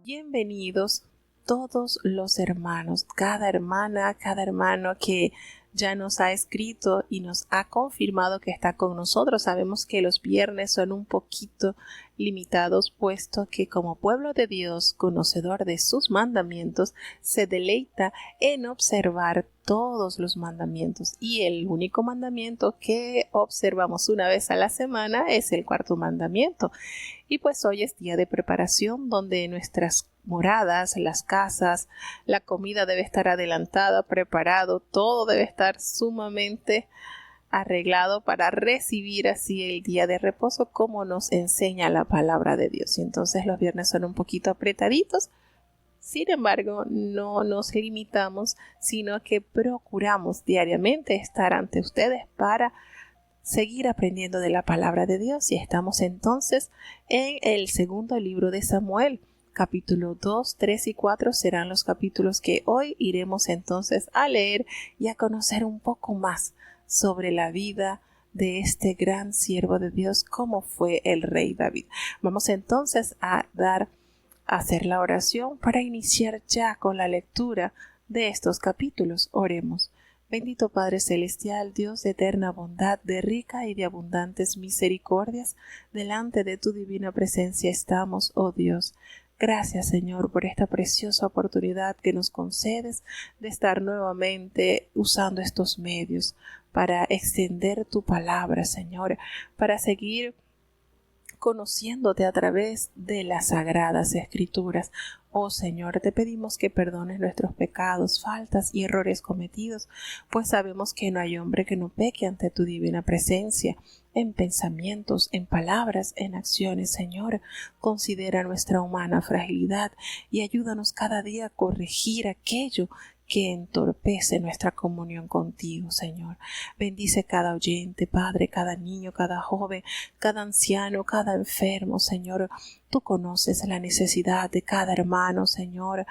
Bienvenidos todos los hermanos, cada hermana, cada hermano que ya nos ha escrito y nos ha confirmado que está con nosotros. Sabemos que los viernes son un poquito limitados, puesto que como pueblo de Dios, conocedor de sus mandamientos, se deleita en observar todos los mandamientos. Y el único mandamiento que observamos una vez a la semana es el cuarto mandamiento. Y pues hoy es día de preparación donde nuestras moradas, las casas, la comida debe estar adelantada, preparado, todo debe estar sumamente arreglado para recibir así el día de reposo como nos enseña la palabra de Dios. Y entonces los viernes son un poquito apretaditos. Sin embargo, no nos limitamos, sino que procuramos diariamente estar ante ustedes para seguir aprendiendo de la palabra de Dios. Y estamos entonces en el segundo libro de Samuel. Capítulo 2, 3 y 4 serán los capítulos que hoy iremos entonces a leer y a conocer un poco más sobre la vida de este gran siervo de Dios, como fue el rey David. Vamos entonces a hacer la oración para iniciar ya con la lectura de estos capítulos. Oremos. Bendito Padre Celestial, Dios de eterna bondad, de rica y de abundantes misericordias, delante de tu divina presencia estamos, oh Dios. Gracias, Señor, por esta preciosa oportunidad que nos concedes de estar nuevamente usando estos medios para extender tu palabra, Señor, para seguir conociéndote a través de las sagradas escrituras. Oh Señor, te pedimos que perdones nuestros pecados, faltas y errores cometidos, pues sabemos que no hay hombre que no peque ante tu divina presencia, en pensamientos, en palabras, en acciones. Señor, considera nuestra humana fragilidad y ayúdanos cada día a corregir aquello que entorpece nuestra comunión contigo, Señor. Bendice cada oyente, Padre, cada niño, cada joven, cada anciano, cada enfermo, Señor. Tú conoces la necesidad de cada hermano, Señor.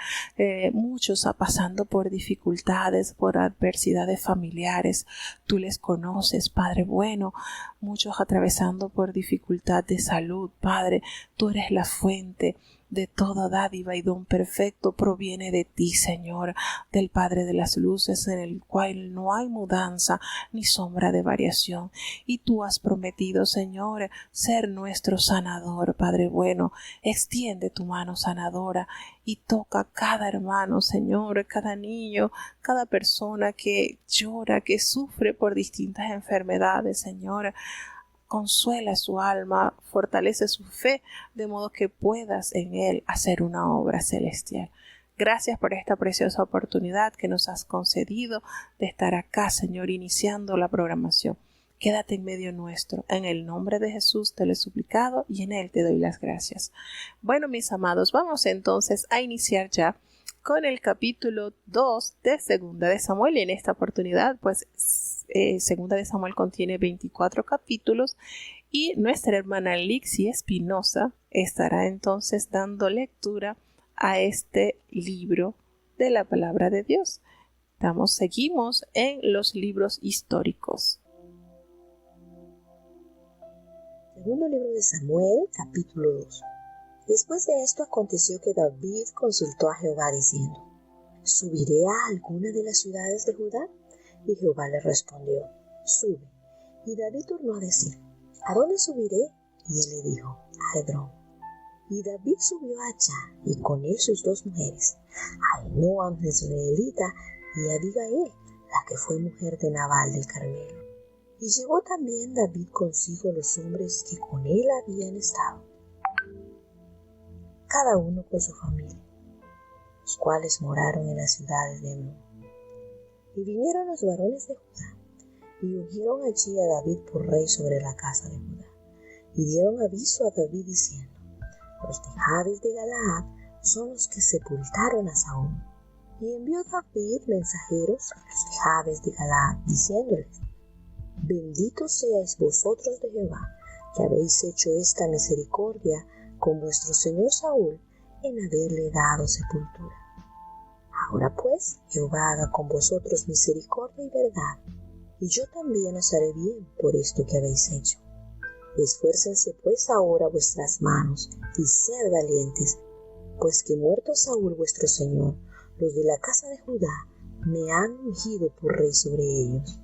Muchos pasando por dificultades, por adversidades familiares. Tú les conoces, Padre bueno. Muchos atravesando por dificultad de salud, Padre. Tú eres la fuente de toda dádiva y don perfecto proviene de ti, Señor, del Padre de las luces, en el cual no hay mudanza ni sombra de variación. Y tú has prometido, Señor, ser nuestro sanador, Padre bueno. Extiende tu mano sanadora y toca a cada hermano, Señor, cada niño, cada persona que llora, que sufre por distintas enfermedades, Señor. Consuela su alma, fortalece su fe, de modo que puedas en él hacer una obra celestial. Gracias por esta preciosa oportunidad que nos has concedido de estar acá, Señor, iniciando la programación. Quédate en medio nuestro. En el nombre de Jesús te lo he suplicado y en él te doy las gracias. Bueno, mis amados, vamos entonces a iniciar ya con el capítulo 2 de Segunda de Samuel. Y en esta oportunidad, pues, Segunda de Samuel contiene 24 capítulos y nuestra hermana Lixi Espinosa estará entonces dando lectura a este libro de la palabra de Dios. Seguimos en los libros históricos. Segundo libro de Samuel, capítulo 2. Después de esto aconteció que David consultó a Jehová diciendo: ¿Subiré a alguna de las ciudades de Judá? Y Jehová le respondió: Sube. Y David tornó a decir: ¿A dónde subiré? Y él le dijo: A Hebrón. Y David subió allá, y con él sus dos mujeres, Ahinoam jezreelita y Abigail, la que fue mujer de Nabal del Carmelo. Y llevó también David consigo los hombres que con él habían estado, cada uno con su familia, los cuales moraron en las ciudades de Hebrón. Y vinieron los varones de Judá, y ungieron allí a David por rey sobre la casa de Judá. Y dieron aviso a David diciendo: Los de Jabes de Galaad son los que sepultaron a Saúl. Y envió David mensajeros a los de Jabes de Galaad, diciéndoles: Benditos seáis vosotros de Jehová, que habéis hecho esta misericordia con vuestro señor Saúl en haberle dado sepultura. Ahora pues, Jehová haga con vosotros misericordia y verdad, y yo también os haré bien por esto que habéis hecho. Esfuércense pues ahora vuestras manos, y sed valientes, pues que muerto Saúl vuestro señor, los de la casa de Judá me han ungido por rey sobre ellos.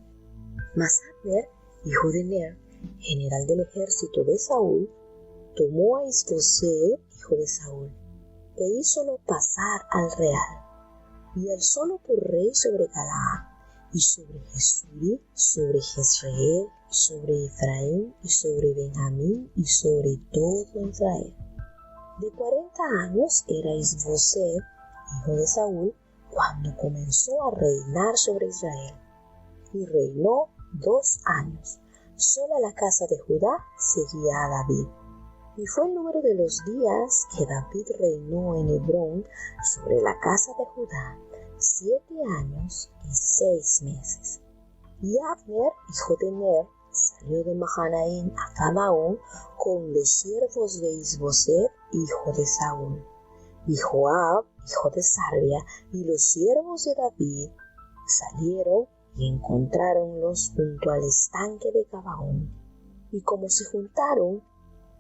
Mas Abner, hijo de Ner, general del ejército de Saúl, tomó a Isboset, hijo de Saúl, e hízolo pasar al real, y alzólo por rey sobre Galaad, y sobre Jesús, sobre Jezreel, y sobre Efraín, y sobre Benjamín, y sobre todo Israel. De 40 años era Isboset, hijo de Saúl, cuando comenzó a reinar sobre Israel, y reinó 2 años. Sola la casa de Judá seguía a David. Y fue el número de los días que David reinó en Hebrón sobre la casa de Judá, 7 años y 6 meses. Y Abner, hijo de Ner, salió de Mahanaim a Gabaón con los siervos de Isboset, hijo de Saúl. Y Joab, hijo de Sarvia, y los siervos de David salieron y encontráronlos junto al estanque de Gabaón. Y como se juntaron,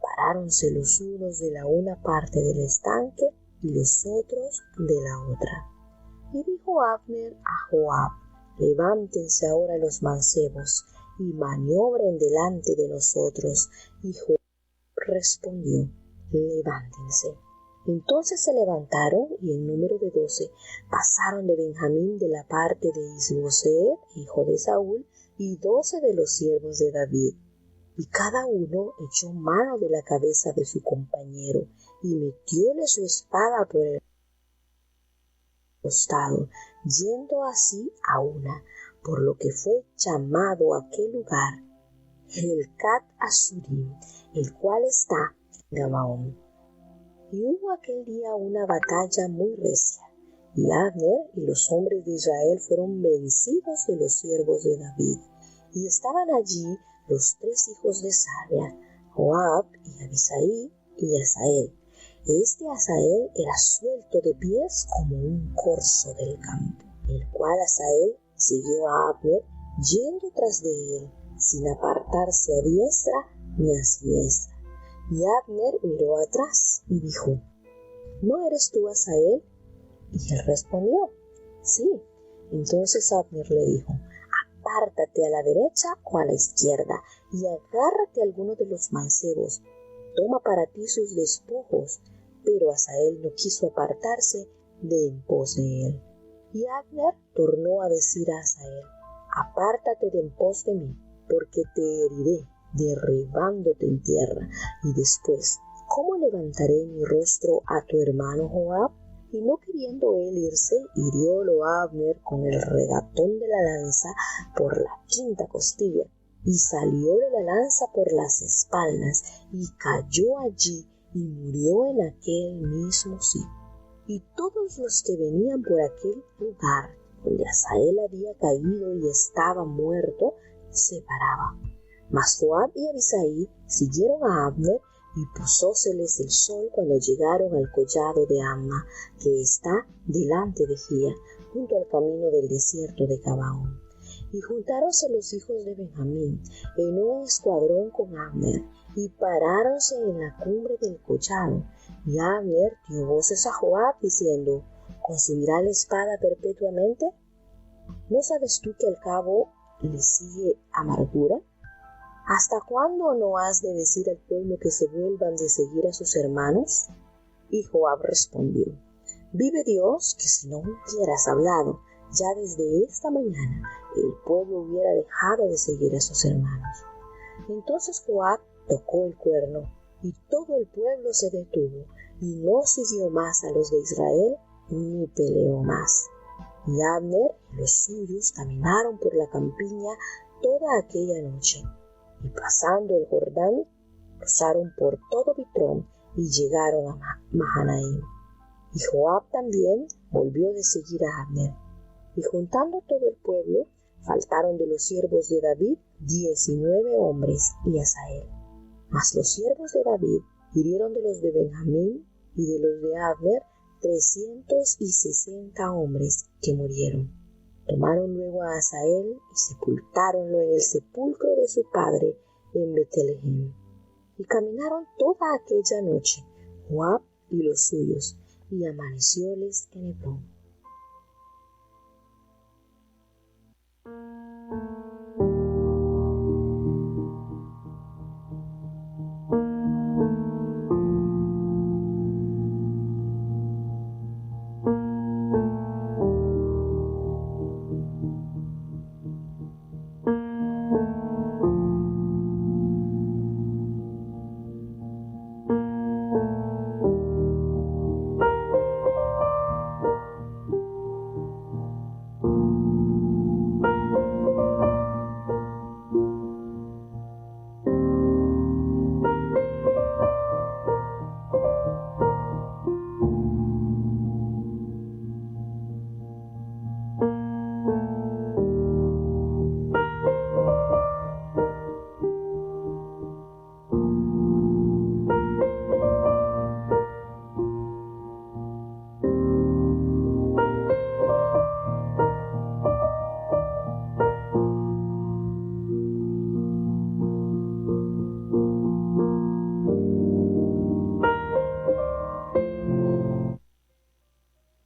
paráronse los unos de la una parte del estanque y los otros de la otra. Y dijo Abner a Joab: levántense ahora los mancebos y maniobren delante de nosotros. Y Joab respondió: levántense. Entonces se levantaron, y en número de 12 pasaron de Benjamín de la parte de Isboset, hijo de Saúl, y 12 de los siervos de David. Y cada uno echó mano de la cabeza de su compañero, y metióle su espada por el costado, yendo así a una, por lo que fue llamado aquel lugar Helcat Asurim, el cual está en Gabaón. Y hubo aquel día una batalla muy recia, y Abner y los hombres de Israel fueron vencidos de los siervos de David. Y estaban allí los 3 hijos de Sarvia, Joab y Abisai y Asael. Este Asael era suelto de pies como un corzo del campo, el cual Asael siguió a Abner yendo tras de él, sin apartarse a diestra ni a siniestra. Y Abner miró atrás y dijo: ¿no eres tú Asael? Y él respondió: sí. Entonces Abner le dijo: apártate a la derecha o a la izquierda, y agárrate a alguno de los mancebos. Toma para ti sus despojos. Pero Asael no quiso apartarse de en pos de él. Y Abner tornó a decir a Asael: apártate de en pos de mí, porque te heriré, derribándote en tierra. Y después, ¿cómo levantaré mi rostro a tu hermano Joab? Y no queriendo él irse, hiriólo a Abner con el regatón de la lanza por la 5ª costilla, y salióle la lanza por las espaldas, y cayó allí, y murió en aquel mismo sitio. Y todos los que venían por aquel lugar donde Asael había caído y estaba muerto, se paraban. Mas Joab y Abisai siguieron a Abner, y pusóseles el sol cuando llegaron al collado de Amma, que está delante de Gía, junto al camino del desierto de Gabaón. Y juntáronse los hijos de Benjamín en un escuadrón con Abner, y paráronse en la cumbre del collado. Y Abner dio voces a Joab, diciendo: ¿consumirá la espada perpetuamente? ¿No sabes tú que al cabo le sigue amargura? ¿Hasta cuándo no has de decir al pueblo que se vuelvan de seguir a sus hermanos? Y Joab respondió: vive Dios, que si no hubieras hablado ya desde esta mañana, el pueblo hubiera dejado de seguir a sus hermanos. Entonces Joab tocó el cuerno, y todo el pueblo se detuvo, y no siguió más a los de Israel, ni peleó más. Y Abner y los suyos caminaron por la campiña toda aquella noche, y pasando el Jordán, cruzaron por todo Bitrón, y llegaron a Mahanaim. Y Joab también volvió de seguir a Abner. Y juntando todo el pueblo, faltaron de los siervos de David 19 hombres y Asael. Mas los siervos de David hirieron de los de Benjamín y de los de Abner 360 hombres que murieron. Tomaron luego a Asael y sepultáronlo en el sepulcro de su padre en Betlehem. Y caminaron toda aquella noche, Joab y los suyos, y amanecióles en Hebrón.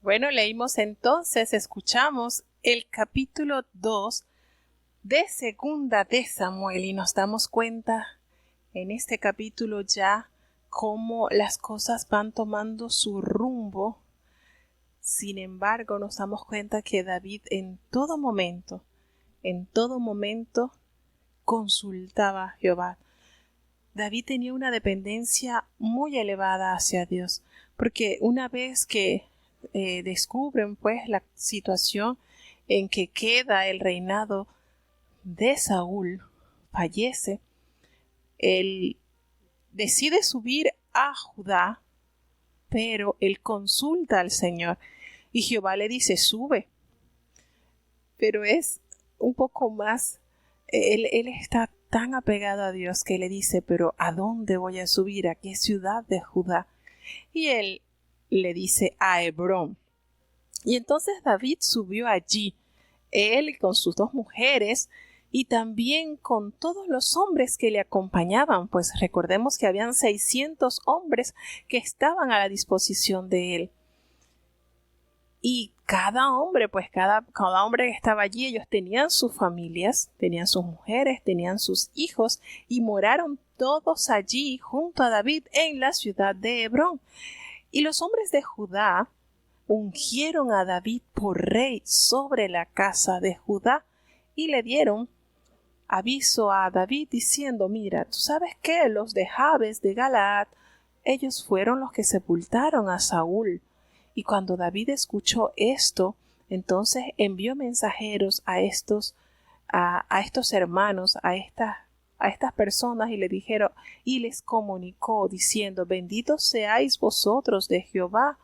Bueno, leímos entonces, escuchamos el capítulo 2 de Segunda de Samuel y nos damos cuenta en este capítulo ya cómo las cosas van tomando su rumbo. Sin embargo, nos damos cuenta que David en todo momento consultaba a Jehová. David tenía una dependencia muy elevada hacia Dios, porque una vez que descubren pues la situación en que queda el reinado de Saúl, fallece, él decide subir a Judá, pero él consulta al Señor y Jehová le dice sube, pero es un poco más, él está tan apegado a Dios que le dice, pero ¿a dónde voy a subir? ¿A qué ciudad de Judá? Y él le dice a Hebrón. Y entonces David subió allí, él con sus 2 mujeres y también con todos los hombres que le acompañaban, pues recordemos que habían 600 hombres que estaban a la disposición de él. Y cada hombre, pues cada hombre que estaba allí, ellos tenían sus familias, tenían sus mujeres, tenían sus hijos y moraron todos allí junto a David en la ciudad de Hebrón. Y los hombres de Judá ungieron a David por rey sobre la casa de Judá y le dieron aviso a David diciendo, mira, ¿tú sabes qué? Los de Jabes de Galaad, ellos fueron los que sepultaron a Saúl. Y cuando David escuchó esto, entonces envió mensajeros a estos hermanos, a estas personas y le dijeron, y les comunicó diciendo, benditos seáis vosotros de Jehová,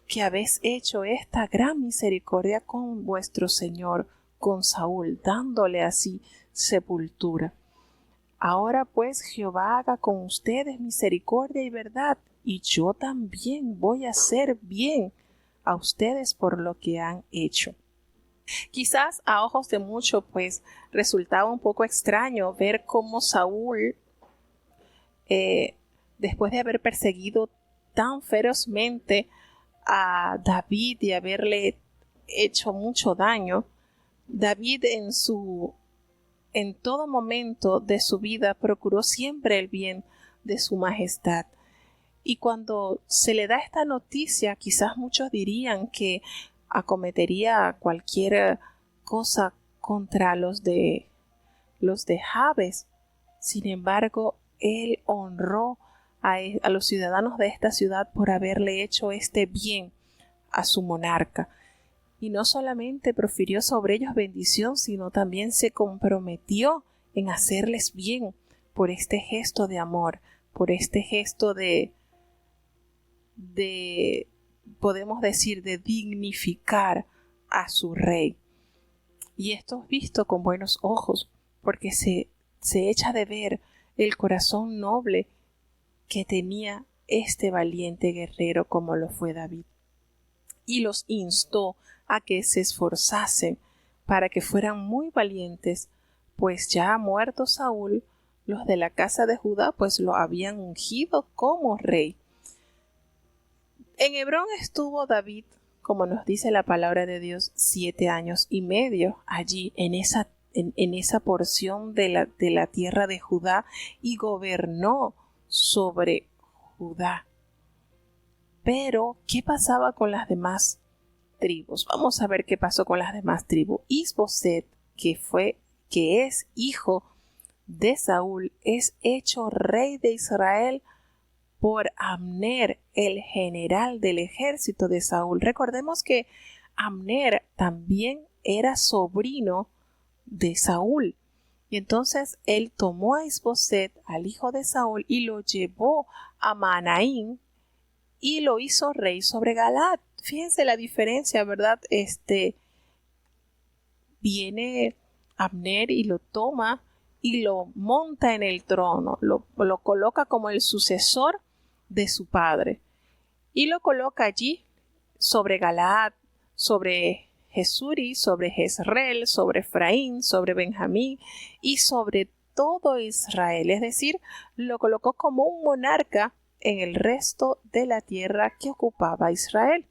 que habéis hecho esta gran misericordia con vuestro Señor, con Saúl, dándole así sepultura. Ahora pues Jehová haga con ustedes misericordia y verdad, y yo también voy a hacer bien a ustedes por lo que han hecho. Quizás a ojos de muchos pues resultaba un poco extraño ver cómo Saúl, después de haber perseguido tan ferozmente a David y haberle hecho mucho daño, David en todo momento de su vida procuró siempre el bien de su majestad. Y cuando se le da esta noticia, quizás muchos dirían que acometería cualquier cosa contra los de Jabes. Sin embargo, él honró a los ciudadanos de esta ciudad por haberle hecho este bien a su monarca. Y no solamente profirió sobre ellos bendición, sino también se comprometió en hacerles bien por este gesto de amor, por este gesto de podemos decir, de dignificar a su rey. Y esto es visto con buenos ojos, porque se echa de ver el corazón noble que tenía este valiente guerrero como lo fue David. Y los instó a que se esforzasen para que fueran muy valientes, pues ya muerto Saúl, los de la casa de Judá pues lo habían ungido como rey. En Hebrón estuvo David, como nos dice la palabra de Dios, 7 años y medio allí en esa porción de la tierra de Judá, y gobernó sobre Judá. Pero, ¿qué pasaba con las demás tribus? Vamos a ver qué pasó con las demás tribus. Isboset, que es hijo de Saúl, es hecho rey de Israel por Abner, el general del ejército de Saúl. Recordemos que Abner también era sobrino de Saúl. Y entonces él tomó a Isboset, al hijo de Saúl, y lo llevó a Mahanaim y lo hizo rey sobre Galaad. Fíjense la diferencia, ¿verdad? Viene Abner y lo toma y lo monta en el trono, lo coloca como el sucesor de su padre y lo coloca allí sobre Galaad, sobre Jesuri, sobre Jezreel, sobre Efraín, sobre Benjamín y sobre todo Israel. Es decir, lo colocó como un monarca en el resto de la tierra que ocupaba Israel.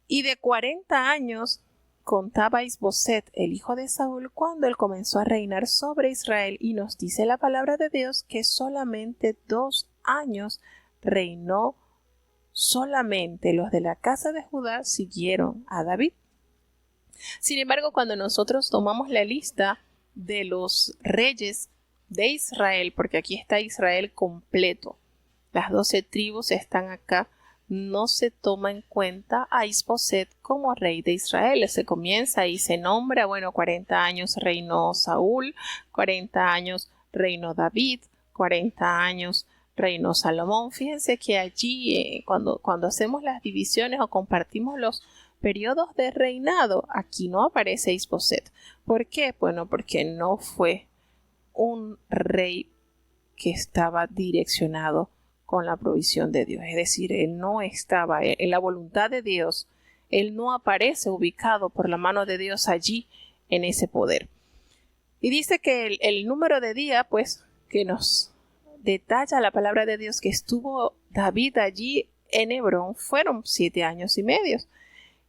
Y de 40 años contaba Isboset, el hijo de Saúl, cuando él comenzó a reinar sobre Israel, y nos dice la palabra de Dios que solamente 2 años reinó. Solamente los de la casa de Judá siguieron a David. Sin embargo, cuando nosotros tomamos la lista de los reyes de Israel, porque aquí está Israel completo, las 12 tribus están acá, no se toma en cuenta a Isboset como rey de Israel. Se comienza y se nombra, 40 años reinó Saúl, 40 años reinó David, 40 años reinó Salomón. Fíjense que allí cuando hacemos las divisiones o compartimos los periodos de reinado, aquí no aparece Isboset. ¿Por qué? Bueno, porque no fue un rey que estaba direccionado con la provisión de Dios. Es decir, él no estaba en la voluntad de Dios. Él no aparece ubicado por la mano de Dios allí en ese poder. Y dice que el número de días, pues, que nos detalla la palabra de Dios que estuvo David allí en Hebrón, fueron 7 años y medio.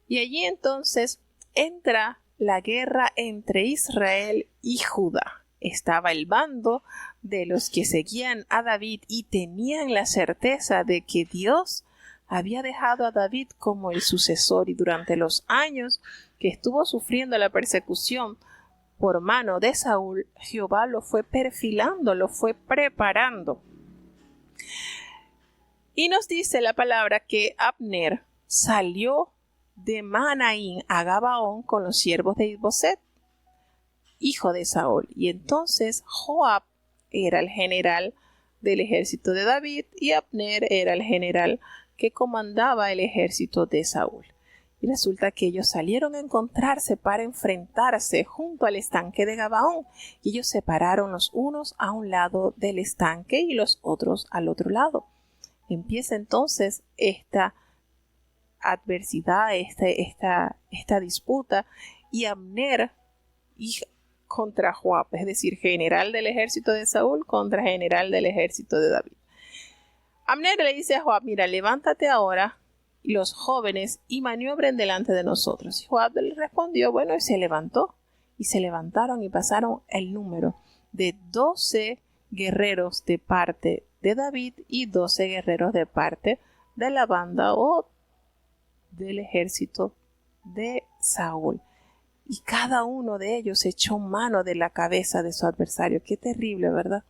Y allí entonces entra la guerra entre Israel y Judá. Estaba el bando de los que seguían a David y tenían la certeza de que Dios había dejado a David como el sucesor, y durante los años que estuvo sufriendo la persecución por mano de Saúl, Jehová lo fue perfilando, lo fue preparando. Y nos dice la palabra que Abner salió de Mahanaim a Gabaón con los siervos de Isboset, hijo de Saúl. Y entonces Joab era el general del ejército de David y Abner era el general que comandaba el ejército de Saúl. Y resulta que ellos salieron a encontrarse para enfrentarse junto al estanque de Gabaón, y ellos se pararon los unos a un lado del estanque y los otros al otro lado. Empieza entonces esta adversidad, esta disputa, y Abner contra Joab, es decir, general del ejército de Saúl contra general del ejército de David. Abner le dice a Joab: mira, levántate ahora, y los jóvenes, y maniobren delante de nosotros. Y Joab le respondió, y se levantó, y se levantaron y pasaron el número de 12 guerreros de parte de David y 12 guerreros de parte de la banda o del ejército de Saúl. Y cada uno de ellos echó mano de la cabeza de su adversario. Qué terrible, ¿verdad?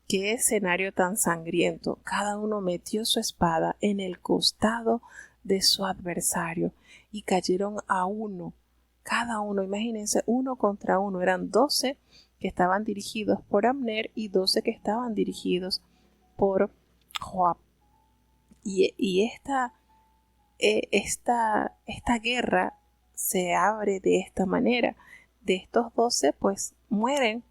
Qué escenario tan sangriento. Cada uno metió su espada en el costado de su adversario y cayeron a uno. Cada uno, imagínense, uno contra uno. Eran 12 que estaban dirigidos por Abner y 12 que estaban dirigidos por Joab. Y esta guerra se abre de esta manera. De estos 12, pues mueren,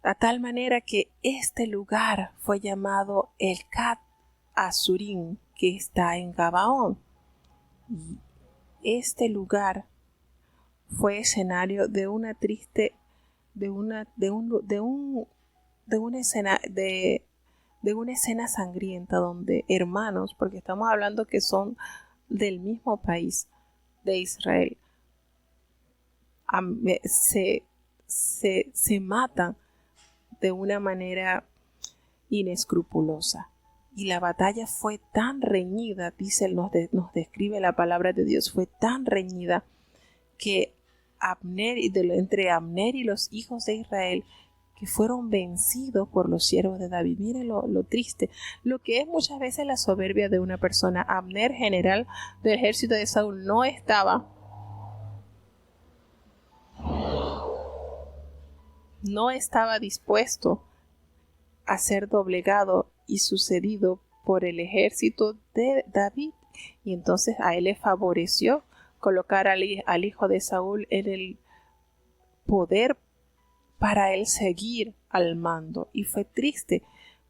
a tal manera que este lugar fue llamado el Cat Azurim, que está en Gabaón. Y este lugar fue escenario de una triste, de un de una escena sangrienta donde hermanos, porque estamos hablando que son del mismo país de Israel, se matan de una manera inescrupulosa. Y la batalla fue tan reñida, dice, nos describe la palabra de Dios, fue tan reñida que entre Abner y los hijos de Israel, que fueron vencidos por los siervos de David. Miren lo triste, lo que es muchas veces la soberbia de una persona. Abner, general del ejército de Saúl, no estaba dispuesto a ser doblegado y sucedido por el ejército de David, y entonces a él le favoreció colocar al hijo de Saúl en el poder para él seguir al mando. Y fue triste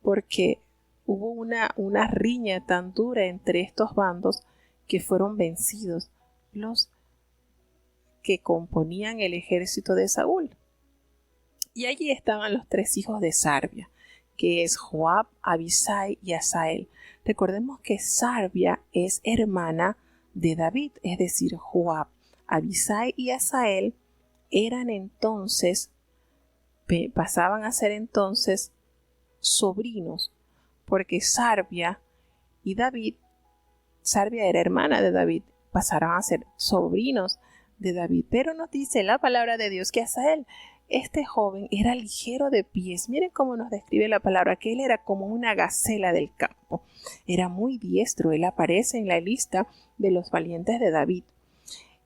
porque hubo una riña tan dura entre estos bandos que fueron vencidos los que componían el ejército de Saúl. Y allí estaban los 3 hijos de Sarbia, que es Joab, Abisai y Asael. Recordemos que Sarbia es hermana de David, es decir, Joab, Abisai y Asael pasaban a ser entonces sobrinos, porque Sarbia era hermana de David, pasaron a ser sobrinos de David. Pero nos dice la palabra de Dios que Asael, este joven, era ligero de pies. Miren cómo nos describe la palabra, que él era como una gacela del campo. Era muy diestro, él aparece en la lista de los valientes de David.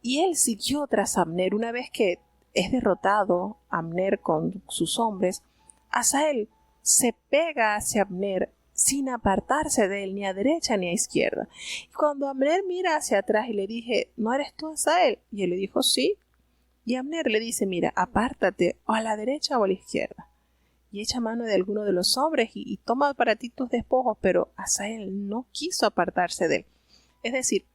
Y él siguió tras Abner. Una vez que es derrotado Abner con sus hombres, Asael se pega hacia Abner sin apartarse de él ni a derecha ni a izquierda. Y cuando Abner mira hacia atrás y le dije, ¿no eres tú Asael? Y él le dijo, sí. Y Abner le dice, mira, apártate o a la derecha o a la izquierda. Y echa mano de alguno de los hombres y toma para ti tus despojos, pero Asael no quiso apartarse de él. Es decir,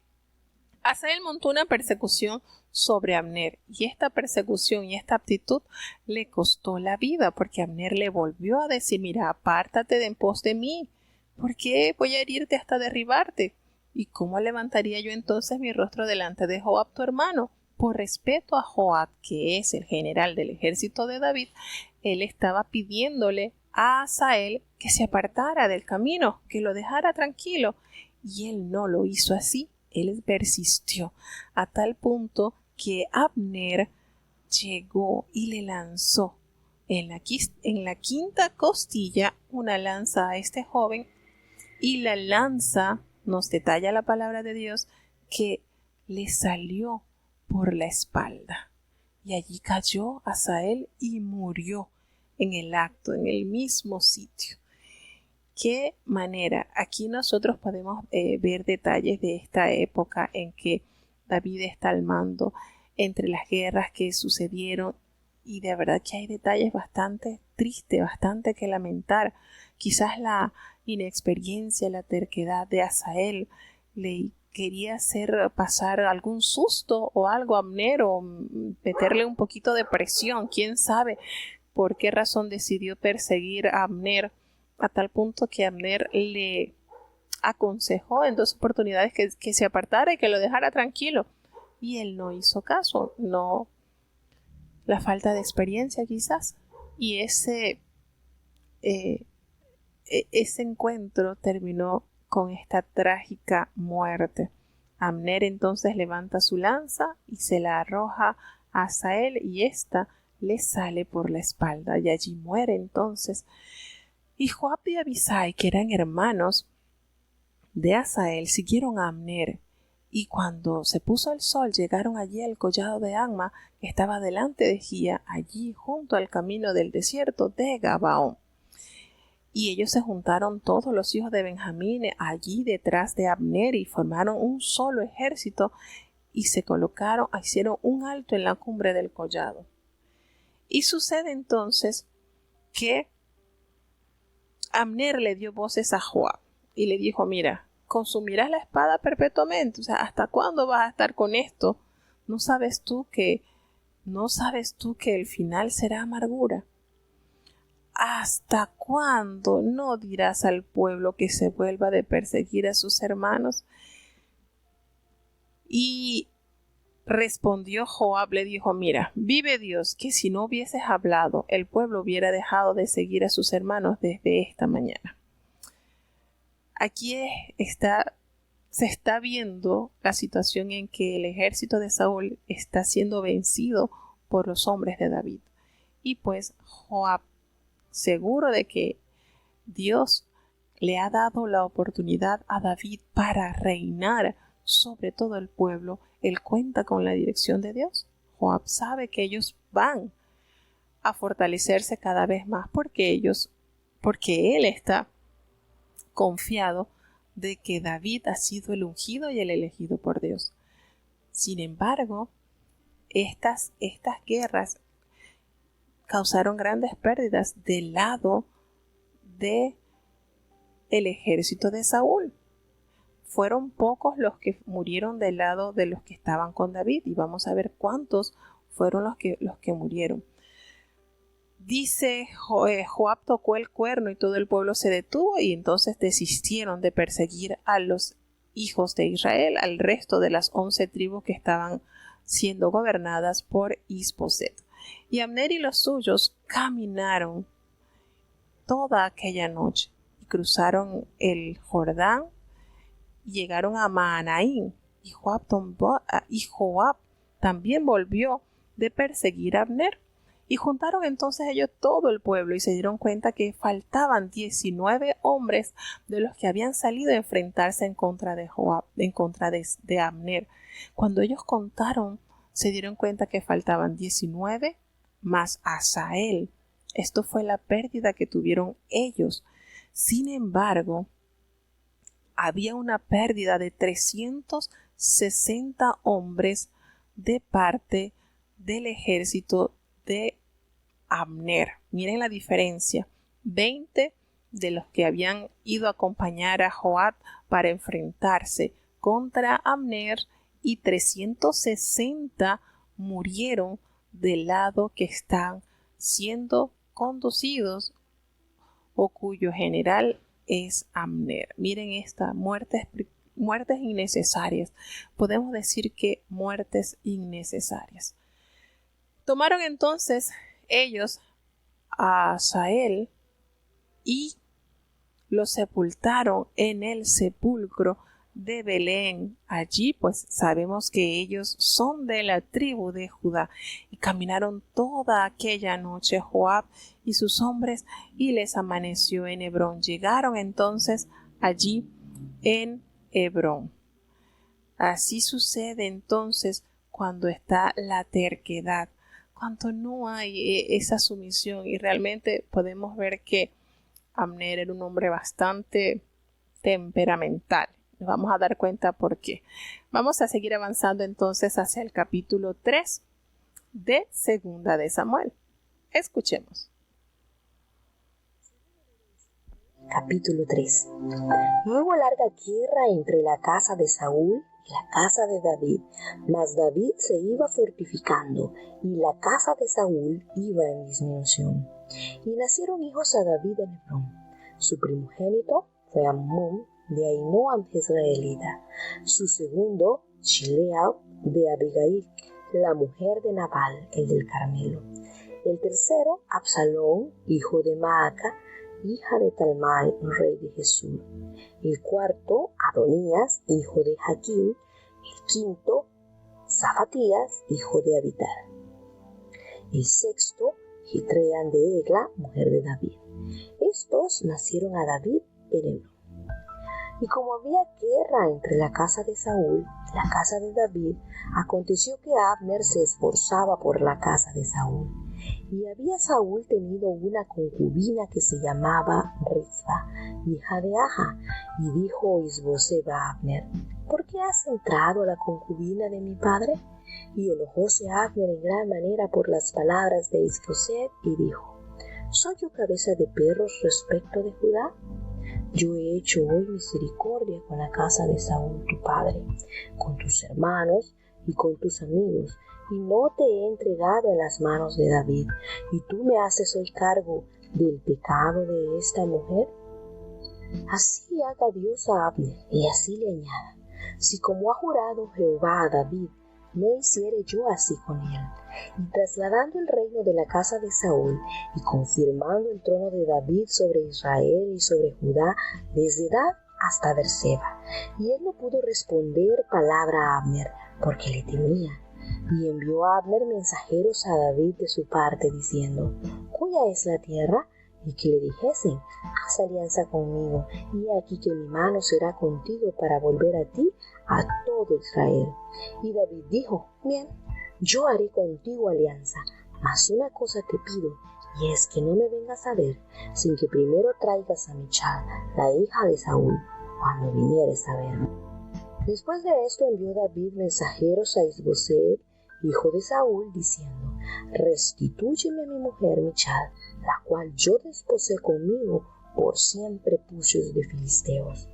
Asael montó una persecución sobre Abner, y esta persecución y esta actitud le costó la vida, porque Abner le volvió a decir, mira, apártate de en pos de mí, porque voy a herirte hasta derribarte. ¿Y cómo levantaría yo entonces mi rostro delante de Joab tu hermano? Por respeto a Joab, que es el general del ejército de David, él estaba pidiéndole a Asael que se apartara del camino, que lo dejara tranquilo, y él no lo hizo así. Él persistió a tal punto que Abner llegó y le lanzó en la quinta costilla una lanza a este joven, y la lanza, nos detalla la palabra de Dios, que le salió por la espalda, y allí cayó Asael y murió en el acto, en el mismo sitio. ¿Qué manera? Aquí nosotros podemos ver detalles de esta época en que David está al mando, entre las guerras que sucedieron, y de verdad que hay detalles bastante tristes, bastante que lamentar. Quizás la inexperiencia, la terquedad de Asael le quería hacer pasar algún susto o algo a Abner, o meterle un poquito de presión. Quién sabe por qué razón decidió perseguir a Abner, a tal punto que Abner le aconsejó en 2 oportunidades que se apartara y que lo dejara tranquilo, y él no hizo caso. No, la falta de experiencia quizás, y ese encuentro terminó con esta trágica muerte. Abner entonces levanta su lanza y se la arroja a Asael, y ésta le sale por la espalda, y allí muere entonces. Y Joab y Abisai, que eran hermanos de Asael, siguieron a Abner, y cuando se puso el sol llegaron allí al collado de Amma, que estaba delante de Gía, allí junto al camino del desierto de Gabaón. Y ellos se juntaron todos los hijos de Benjamín allí detrás de Abner, y formaron un solo ejército, y se hicieron un alto en la cumbre del collado. Y sucede entonces que Abner le dio voces a Joab y le dijo, mira, consumirás la espada perpetuamente. O sea, ¿hasta cuándo vas a estar con esto? ¿No sabes tú que el final será amargura? ¿hasta cuándo no dirás al pueblo que se vuelva de perseguir a sus hermanos? Y respondió Joab, le dijo, mira, vive Dios, que si no hubieses hablado, el pueblo hubiera dejado de seguir a sus hermanos desde esta mañana. Aquí se está viendo la situación en que el ejército de Saúl está siendo vencido por los hombres de David. Y pues Joab, seguro de que Dios le ha dado la oportunidad a David para reinar sobre todo el pueblo, él cuenta con la dirección de Dios. Joab sabe que ellos van a fortalecerse cada vez más porque él está confiado de que David ha sido el ungido y el elegido por Dios. Sin embargo, estas guerras causaron grandes pérdidas del lado del ejército de Saúl. Fueron pocos los que murieron del lado de los que estaban con David, y vamos a ver cuántos fueron los que murieron. Dice, Joab tocó el cuerno y todo el pueblo se detuvo, y entonces desistieron de perseguir a los hijos de Israel, al resto de las 11 tribus que estaban siendo gobernadas por Isboset. Y Abner y los suyos caminaron toda aquella noche y cruzaron el Jordán y llegaron a Mahanaim, y Joab también volvió de perseguir a Abner. Y juntaron entonces ellos todo el pueblo y se dieron cuenta que faltaban 19 hombres de los que habían salido a enfrentarse en contra de Joab, en contra de Abner. Cuando ellos contaron, se dieron cuenta que faltaban 19 más Asael. Esto fue la pérdida que tuvieron ellos. Sin embargo, había una pérdida de 360 hombres de parte del ejército de Abner. Miren la diferencia. 20 de los que habían ido a acompañar a Joab para enfrentarse contra Abner, y 360 murieron del lado que están siendo conducidos o cuyo general es Abner. Miren esta, muertes innecesarias. Podemos decir que muertes innecesarias. Tomaron entonces ellos a Asael y lo sepultaron en el sepulcro de Belén. Allí pues sabemos que ellos son de la tribu de Judá, y caminaron toda aquella noche Joab y sus hombres, y les amaneció en Hebrón. Llegaron entonces allí en Hebrón. Así sucede entonces cuando está la terquedad, cuando no hay esa sumisión, y realmente podemos ver que Abner era un hombre bastante temperamental. Nos vamos a dar cuenta por qué. Vamos a seguir avanzando entonces hacia el capítulo 3 de Segunda de Samuel. Escuchemos. Capítulo 3. No hubo larga guerra entre la casa de Saúl y la casa de David, mas David se iba fortificando y la casa de Saúl iba en disminución. Y nacieron hijos a David en Hebrón. Su primogénito fue Amnón de Ahinoam Jezreelita, su segundo Chileab de Abigail, la mujer de Nabal, el del Carmelo. El tercero Absalón, hijo de Maaca, hija de Talmai, rey de Jesús. El cuarto Adonías, hijo de Jaquín. El quinto Zafatías, hijo de Abitar. El sexto Jitreán de Egla, mujer de David. Estos nacieron a David en Hebrón. Y como había guerra entre la casa de Saúl y la casa de David, aconteció que Abner se esforzaba por la casa de Saúl. Y había Saúl tenido una concubina que se llamaba Rizpa, hija de Aja. Y dijo Isboset a Abner: ¿por qué has entrado a la concubina de mi padre? Y enojóse Abner en gran manera por las palabras de Isboset y dijo: ¿soy yo cabeza de perros respecto de Judá? Yo he hecho hoy misericordia con la casa de Saúl tu padre, con tus hermanos y con tus amigos, y no te he entregado en las manos de David, y tú me haces hoy cargo del pecado de esta mujer. Así haga Dios a Abner, y así le añada: si como ha jurado Jehová a David, no hiciere yo así con él, y trasladando el reino de la casa de Saúl, y confirmando el trono de David sobre Israel y sobre Judá, desde Dan hasta Berseba. Y él no pudo responder palabra a Abner, porque le temía. Y envió a Abner mensajeros a David de su parte, diciendo: ¿cuya es la tierra? Y que le dijesen: haz alianza conmigo, y he aquí que mi mano será contigo para volver a ti a todo Israel. Y David dijo: bien, yo haré contigo alianza, mas una cosa te pido, y es que no me vengas a ver, sin que primero traigas a Michal, la hija de Saúl, cuando vinieres a verme. Después de esto envió David mensajeros a Isboset, hijo de Saúl, diciendo: restitúyeme a mi mujer Michal, la cual yo desposé conmigo por 100 prepucios de filisteos.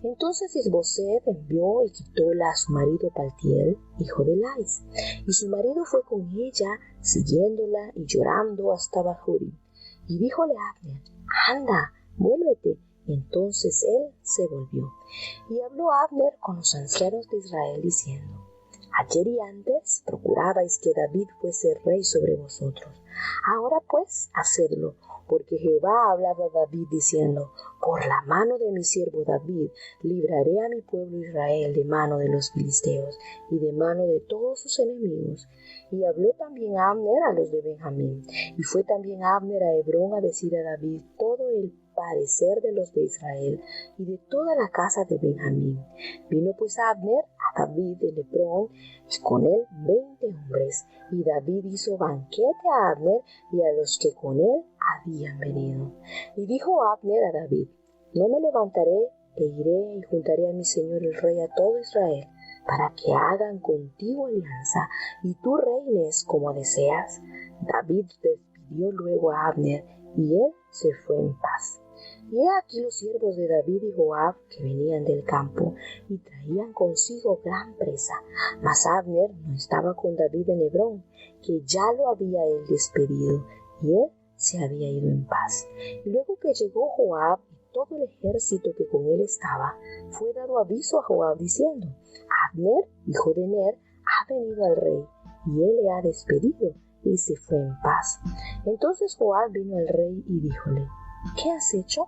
Entonces Isboset envió y quitóla a su marido Paltiel, hijo de Lais, y su marido fue con ella, siguiéndola y llorando hasta Bahurim. Y díjole a Abner: anda, vuélvete. Entonces él se volvió. Y habló Abner con los ancianos de Israel, diciendo: ayer y antes procurabais que David fuese rey sobre vosotros. Ahora pues, hacedlo, porque Jehová ha hablado a David diciendo: por la mano de mi siervo David libraré a mi pueblo Israel de mano de los filisteos y de mano de todos sus enemigos. Y habló también Abner a los de Benjamín. Y fue también Abner a Hebrón a decir a David todo el parecer de los de Israel y de toda la casa de Benjamín. Vino pues Abner a David en Hebrón, y con él 20 hombres. Y David hizo banquete a Abner y a los que con él habían venido. Y dijo Abner a David: no me levantaré e iré y juntaré a mi señor el rey a todo Israel, para que hagan contigo alianza, y tú reines como deseas. David despidió luego a Abner, y él se fue en paz. Y he aquí los siervos de David y Joab que venían del campo, y traían consigo gran presa. Mas Abner no estaba con David en Hebrón, que ya lo había él despedido, y él se había ido en paz. Y luego que llegó Joab y todo el ejército que con él estaba, fue dado aviso a Joab diciendo: Abner, hijo de Ner, ha venido al rey, y él le ha despedido, y se fue en paz. Entonces Joab vino al rey y díjole: ¿qué has hecho?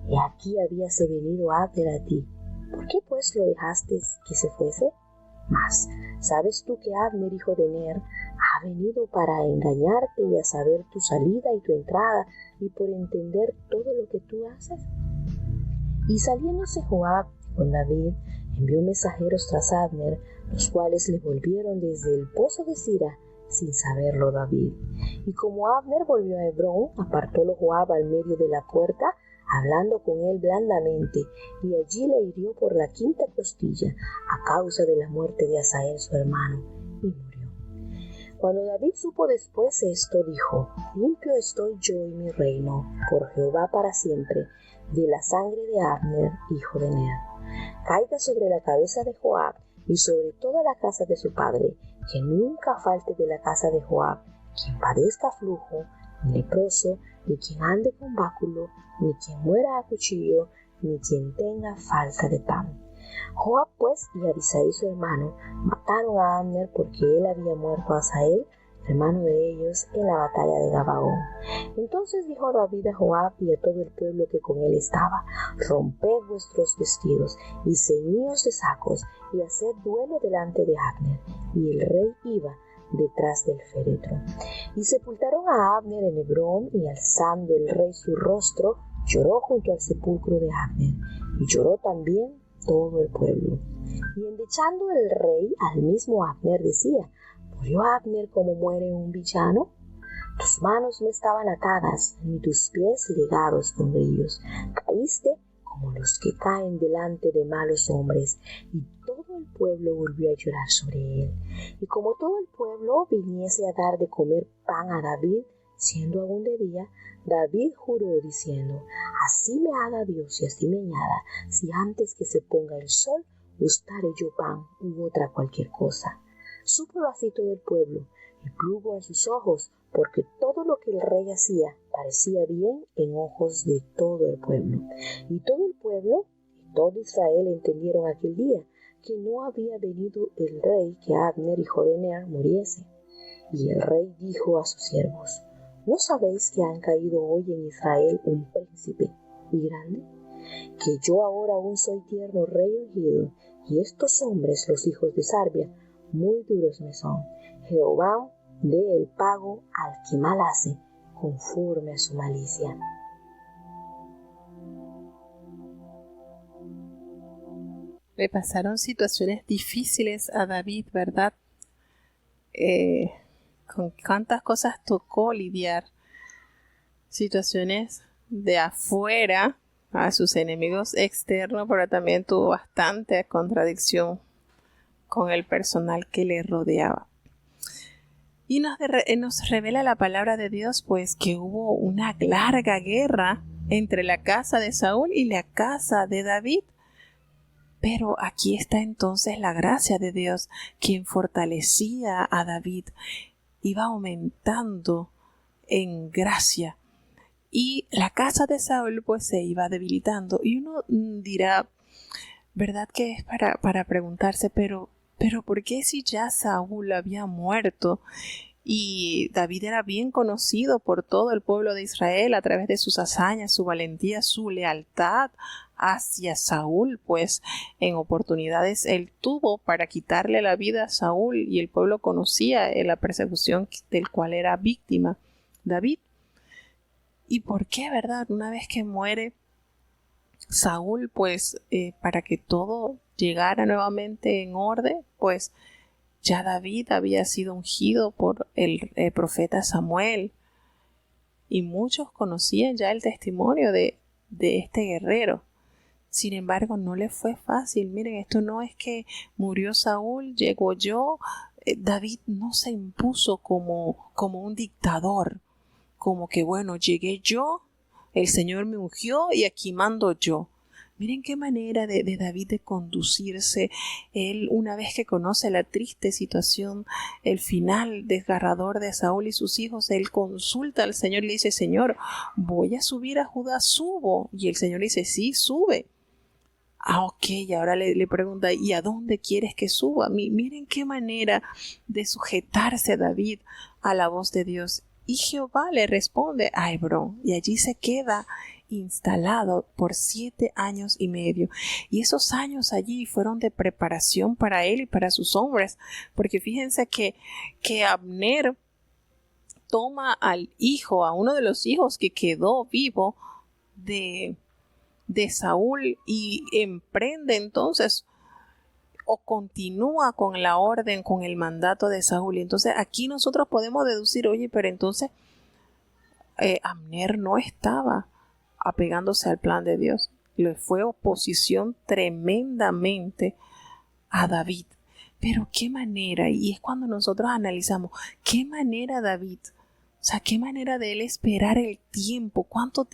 Y aquí habíase venido Abner a ti. ¿Por qué pues lo dejaste que se fuese? Mas, ¿sabes tú que Abner, hijo de Ner, ha venido para engañarte y a saber tu salida y tu entrada, y por entender todo lo que tú haces? Y saliéndose Joab con David, envió mensajeros tras Abner, los cuales le volvieron desde el pozo de Sira, sin saberlo David. Y como Abner volvió a Hebrón, apartólo Joab al medio de la puerta, hablando con él blandamente, y allí le hirió por la 5ª costilla, a causa de la muerte de Asael su hermano, y murió. Cuando David supo después esto, dijo: limpio estoy yo y mi reino, por Jehová para siempre, de la sangre de Abner, hijo de Ner. Caiga sobre la cabeza de Joab y sobre toda la casa de su padre, que nunca falte de la casa de Joab quien padezca flujo, ni leproso, ni quien ande con báculo, ni quien muera a cuchillo, ni quien tenga falta de pan. Joab pues y Abisai su hermano mataron a Abner, porque él había muerto a Asael, hermano de ellos, en la batalla de Gabaón. Entonces dijo David a Joab y a todo el pueblo que con él estaba: romped vuestros vestidos y ceñíos de sacos, y haced duelo delante de Abner. Y el rey iba detrás del féretro. Y sepultaron a Abner en Hebrón, y alzando el rey su rostro, lloró junto al sepulcro de Abner, y lloró también todo el pueblo. Y endechando el rey al mismo Abner decía: ¿murió Abner como muere un villano? Tus manos no estaban atadas, ni tus pies ligados con grillos. Caíste como los que caen delante de malos hombres. Y todo el pueblo volvió a llorar sobre él. Y como todo el pueblo viniese a dar de comer pan a David, siendo aún de día, David juró diciendo: así me haga Dios y así me añada, si antes que se ponga el sol gustare yo pan u otra cualquier cosa. Súpolo así todo el pueblo, y plugo en sus ojos, porque todo lo que el rey hacía parecía bien en ojos de todo el pueblo. Y todo el pueblo y todo Israel entendieron aquel día que no había venido el rey que Abner, hijo de Ner, muriese. Y el rey dijo a sus siervos: ¿No sabéis que han caído hoy en Israel un príncipe y grande? Que yo ahora aún soy tierno rey ungido, y estos hombres, los hijos de Sarbia, muy duros me son. Jehová dé el pago al que mal hace, conforme a su malicia. Le pasaron situaciones difíciles a David, ¿verdad? Con cuántas cosas tocó lidiar. Situaciones de afuera a sus enemigos externos, pero también tuvo bastante contradicción con el personal que le rodeaba. Y nos revela la palabra de Dios, pues, que hubo una larga guerra entre la casa de Saúl y la casa de David. Pero aquí está entonces la gracia de Dios, quien fortalecía a David, iba aumentando en gracia. Y la casa de Saúl pues se iba debilitando. Y uno dirá, ¿verdad que es para preguntarse, pero ¿por qué si ya Saúl había muerto y David era bien conocido por todo el pueblo de Israel a través de sus hazañas, su valentía, su lealtad hacia Saúl? Pues en oportunidades él tuvo para quitarle la vida a Saúl y el pueblo conocía la persecución del cual era víctima David. ¿Y por qué, verdad? Una vez que muere Saúl, pues para que todo llegara nuevamente en orden, pues ya David había sido ungido por el profeta Samuel y muchos conocían ya el testimonio de este guerrero. Sin embargo, no le fue fácil. Miren, esto no es que murió Saúl, llegó yo. David no se impuso como un dictador, como que bueno, llegué yo, el Señor me ungió y aquí mando yo. Miren qué manera de David de conducirse. Él, una vez que conoce la triste situación, el final desgarrador de Saúl y sus hijos, él consulta al Señor y le dice: Señor, voy a subir a Judá, ¿subo? Y el Señor le dice: sí, sube. Ok, y ahora le pregunta: ¿y a dónde quieres que suba? Miren qué manera de sujetarse David a la voz de Dios. Y Jehová le responde a Hebrón, y allí se queda instalado por 7 años y medio. Y esos años allí fueron de preparación para él y para sus hombres, porque fíjense que Abner toma al hijo, a uno de los hijos que quedó vivo de Saúl, y emprende entonces o continúa con la orden, con el mandato de Saúl. Y entonces aquí nosotros podemos deducir: oye, pero entonces Abner no estaba apegándose al plan de Dios. Le fue oposición tremendamente a David. Pero qué manera, y es cuando nosotros analizamos qué manera David, o sea, qué manera de él esperar el tiempo, cuántos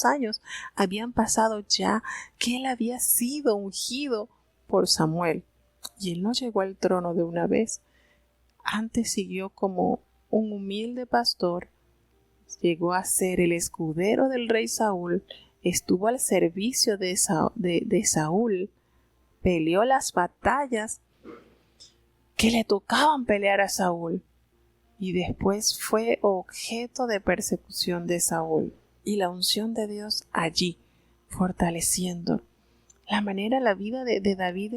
años habían pasado ya que él había sido ungido por Samuel. Y él no llegó al trono de una vez. Antes siguió como un humilde pastor. Llegó a ser el escudero del rey Saúl. Estuvo al servicio de Saúl. Peleó las batallas que le tocaban pelear a Saúl. Y después fue objeto de persecución de Saúl. Y la unción de Dios allí, fortaleciendo. La vida de David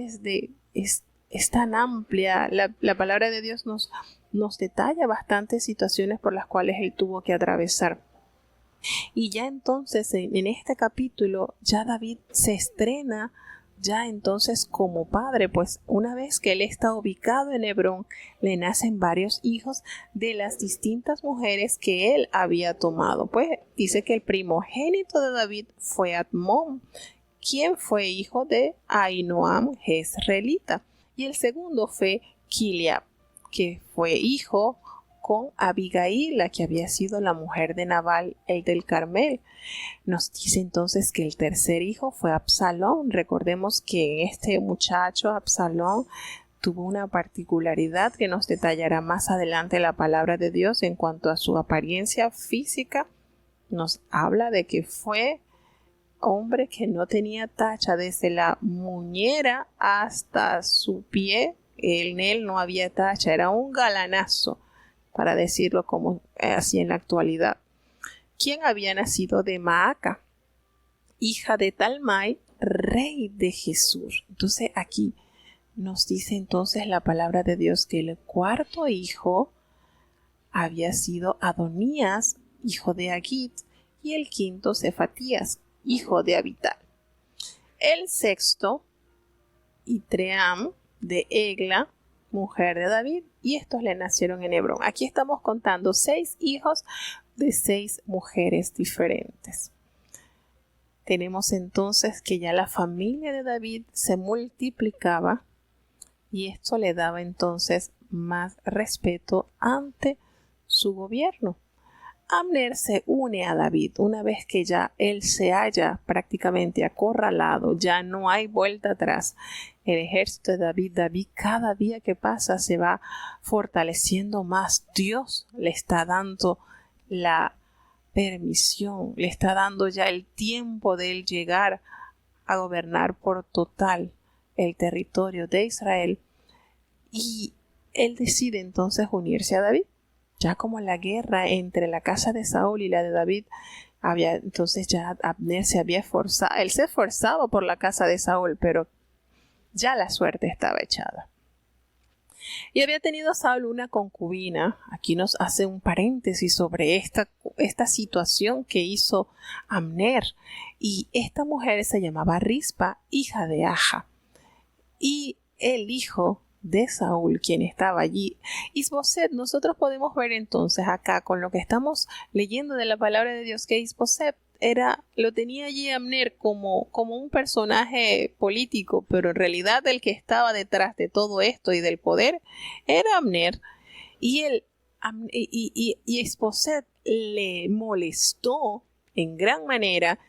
es tan amplia. La palabra de Dios nos detalla bastantes situaciones por las cuales él tuvo que atravesar. Y ya entonces, en este capítulo, ya David se estrena ya entonces como padre, pues una vez que él está ubicado en Hebrón, le nacen varios hijos de las distintas mujeres que él había tomado. Pues dice que el primogénito de David fue Admón, quien fue hijo de Ahinoam jezreelita, y el segundo fue Kiliab, que fue hijo con Abigail, la que había sido la mujer de Nabal, el del Carmel. Nos dice entonces que el tercer hijo fue Absalón. Recordemos que este muchacho Absalón tuvo una particularidad que nos detallará más adelante la palabra de Dios en cuanto a su apariencia física. Nos habla de que fue hombre que no tenía tacha desde la muñera hasta su pie. En él no había tacha, era un galanazo, para decirlo como así en la actualidad. Quien había nacido de Maaca, hija de Talmai, rey de Jesús. Entonces aquí nos dice entonces la palabra de Dios que el cuarto hijo había sido Adonías, hijo de Agit, y el quinto Cefatías, hijo de Abital. El sexto, Itream, de Egla, mujer de David, y estos le nacieron en Hebrón. Aquí estamos contando 6 hijos de 6 mujeres diferentes. Tenemos entonces que ya la familia de David se multiplicaba y esto le daba entonces más respeto ante su gobierno. Abner se une a David una vez que ya él se haya prácticamente acorralado, ya no hay vuelta atrás. El ejército de David cada día que pasa se va fortaleciendo más. Dios le está dando la permisión, le está dando ya el tiempo de él llegar a gobernar por total el territorio de Israel, y él decide entonces unirse a David. Ya como la guerra entre la casa de Saúl y la de David entonces ya Abner se había esforzado, él se esforzaba por la casa de Saúl, pero ya la suerte estaba echada. Y había tenido Saúl una concubina. Aquí nos hace un paréntesis sobre esta situación que hizo Abner. Y esta mujer se llamaba Rispa, hija de Aja. Y el hijo de Saúl, quien estaba allí, Isboset. Nosotros podemos ver entonces acá con lo que estamos leyendo de la palabra de Dios que Isboset lo tenía allí Abner como un personaje político, pero en realidad el que estaba detrás de todo esto y del poder era Abner. Y Isboset le molestó en gran manera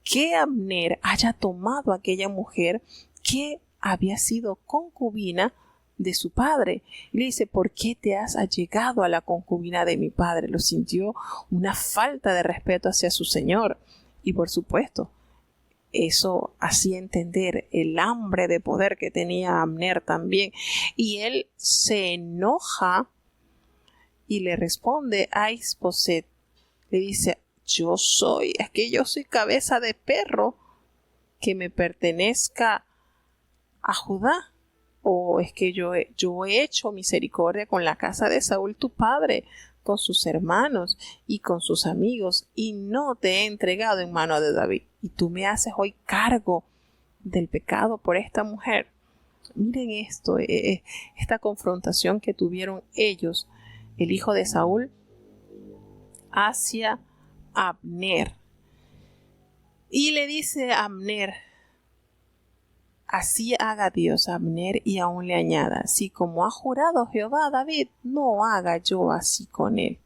que Abner haya tomado a aquella mujer que había sido concubina de su padre. Y le dice: ¿por qué te has allegado a la concubina de mi padre? Lo sintió una falta de respeto hacia su señor. Y por supuesto, eso hacía entender el hambre de poder que tenía Abner también. Y él se enoja y le responde a Isboset. Le dice: yo soy cabeza de perro que me pertenezca a Judá. ¿O es que yo he hecho misericordia con la casa de Saúl tu padre, con sus hermanos y con sus amigos, y no te he entregado en mano de David? Y tú me haces hoy cargo del pecado por esta mujer. Miren esto, esta confrontación que tuvieron ellos, el hijo de Saúl, hacia Abner. Y le dice a Abner: así haga Dios a Abner, y aún le añada: si como ha jurado Jehová a David, no haga yo así con él.